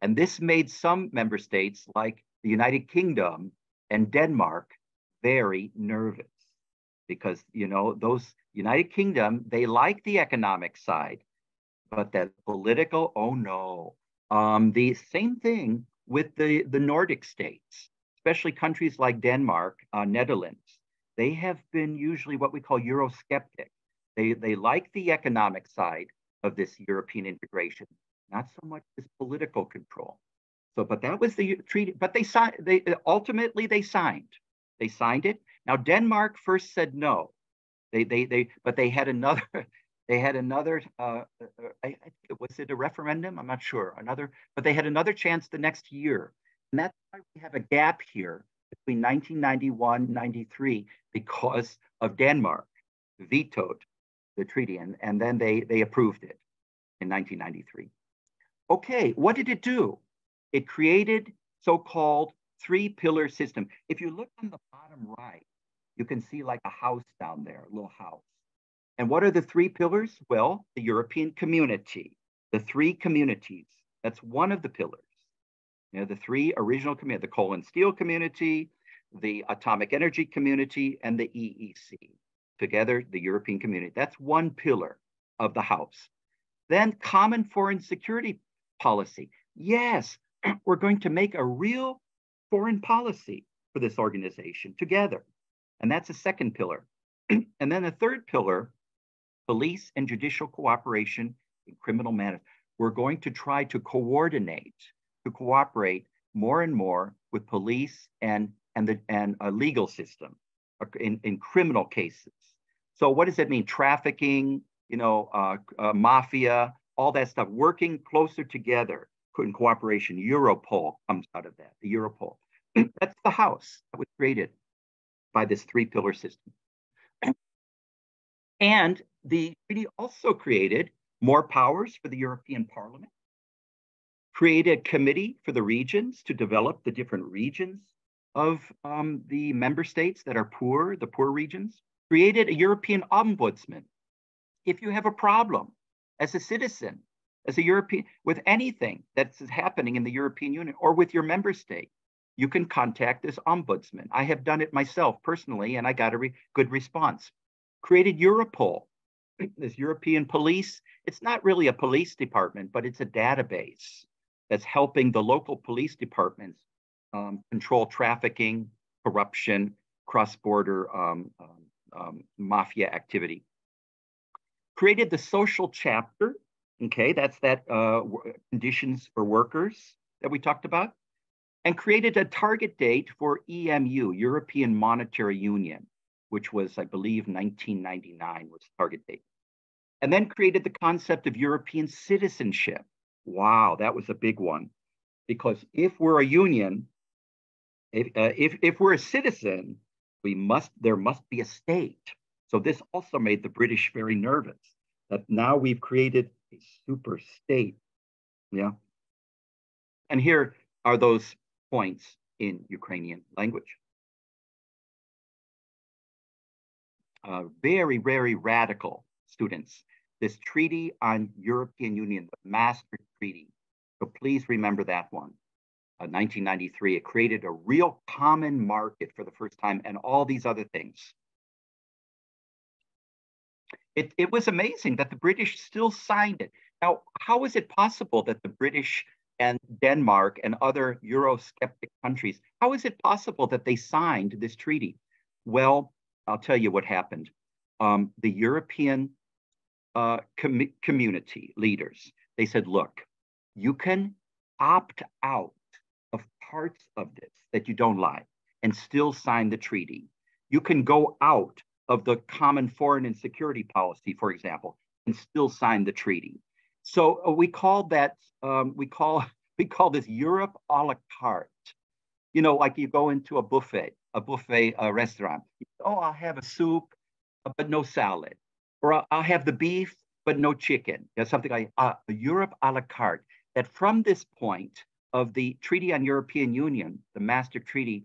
And this made some member states like the United Kingdom and Denmark very nervous because, you know, those United Kingdom, they like the economic side, but that political, oh no. The same thing with the Nordic states, especially countries like Denmark, Netherlands. They have been usually what we call Eurosceptic. They like the economic side of this European integration, not so much this political control. So, but that was the treaty, but they signed, ultimately they signed it. Now, Denmark first said no. But they had another, I think was it a referendum? I'm not sure, but they had another chance the next year. And that's why we have a gap here between 1991 and 93 because of Denmark vetoed the treaty and then they approved it in 1993. Okay, what did it do? It created so-called three-pillar system. If you look on the bottom right, you can see like a house down there, a little house. And what are the three pillars? Well, the European community, the three communities. That's one of the pillars. You know, the three original communities, the coal and steel community, the atomic energy community, and the EEC. Together, the European community. That's one pillar of the house. Then common foreign security policy. Yes, we're going to make a real foreign policy for this organization together. And that's a second pillar. And then the third pillar, police and judicial cooperation in criminal matters. We're going to try to coordinate, to cooperate more and more with police and a legal system in criminal cases. So what does that mean? Trafficking, you know, mafia, all that stuff, working closer together in cooperation. Europol comes out of that, the Europol. That's the house that was created by this three-pillar system. And the treaty also created more powers for the European Parliament, created a committee for the regions to develop the different regions of the member states that are poor, the poor regions, created a European ombudsman. If you have a problem as a citizen, as a European, with anything that's happening in the European Union or with your member state, you can contact this ombudsman. I have done it myself personally, and I got a good response. Created Europol, this European police, it's not really a police department, but it's a database that's helping the local police departments control trafficking, corruption, cross-border mafia activity. Created the social chapter, okay, that's that conditions for workers that we talked about, and created a target date for EMU, European Monetary Union, which was, I believe, 1999 was target date. And then created the concept of European citizenship. Wow, that was a big one. Because if we're a union, if we're a citizen, there must be a state. So this also made the British very nervous, that now we've created a super state. Yeah. And here are those points in Ukrainian language. Very, very radical, students. This Treaty on European Union, the Maastricht Treaty. So please remember that one. 1993, it created a real common market for the first time and all these other things. It was amazing that the British still signed it. Now, how is it possible that the British and Denmark and other Eurosceptic countries, how is it possible that they signed this treaty? Well, I'll tell you what happened. The European community leaders, they said, look, you can opt out of parts of this that you don't like and still sign the treaty. You can go out of the common foreign and security policy, for example, and still sign the treaty. So we call that, we call this Europe a la carte. You know, like you go into a buffet restaurant. Oh, I'll have a soup, but no salad. Or I'll have the beef, but no chicken. You know, something like Europe a la carte. That from this point of the Treaty on European Union, the Maastricht Treaty,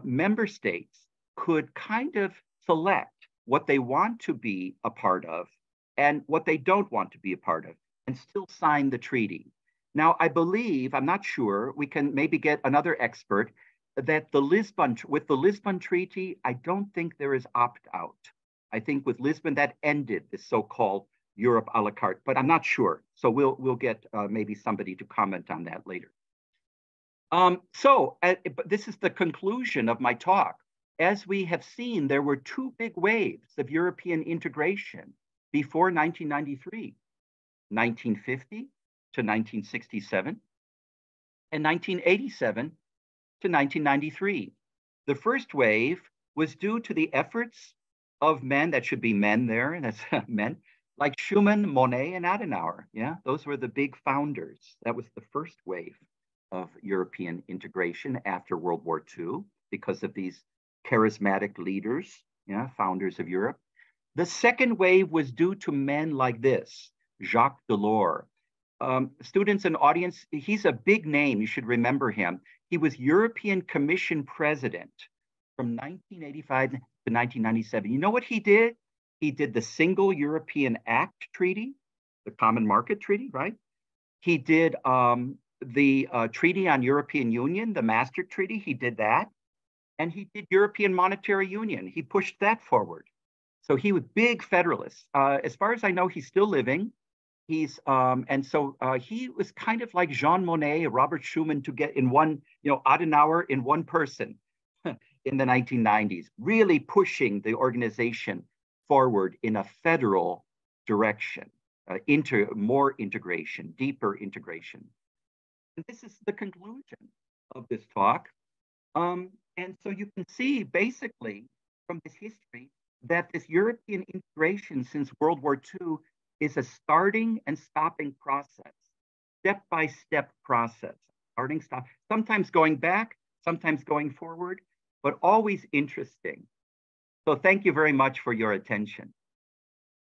member states could kind of select what they want to be a part of and what they don't want to be a part of and still sign the treaty. Now, I believe, I'm not sure, we can maybe get another expert, that with the Lisbon Treaty, I don't think there is opt-out. I think with Lisbon, that ended this so-called Europe a la carte, but I'm not sure. So we'll get maybe somebody to comment on that later. But this is the conclusion of my talk. As we have seen, there were two big waves of European integration before 1993, 1950 to 1967, and 1987 to 1993. The first wave was due to the efforts of men, that should be men there, and that's men, like Schuman, Monnet, and Adenauer. Yeah, those were the big founders. That was the first wave of European integration after World War II because of these charismatic leaders, yeah, founders of Europe. The second wave was due to men like this, Jacques Delors. Students and audience, he's a big name, you should remember him. He was European Commission President from 1985 to 1997. You know what he did? He did the Single European Act Treaty, the Common Market Treaty, right? He did the Treaty on European Union, the Maastricht Treaty, he did that. And he did European Monetary Union. He pushed that forward. So he was big federalist. As far as I know, he's still living. He's he was kind of like Jean Monnet, Robert Schuman to get in one, you know, Adenauer in one person in the 1990s, really pushing the organization forward in a federal direction, more integration, deeper integration. And this is the conclusion of this talk. And so you can see basically from this history that this European integration since World War II is a starting and stopping process, step-by-step process, starting, stop, sometimes going back, sometimes going forward, but always interesting. So thank you very much for your attention.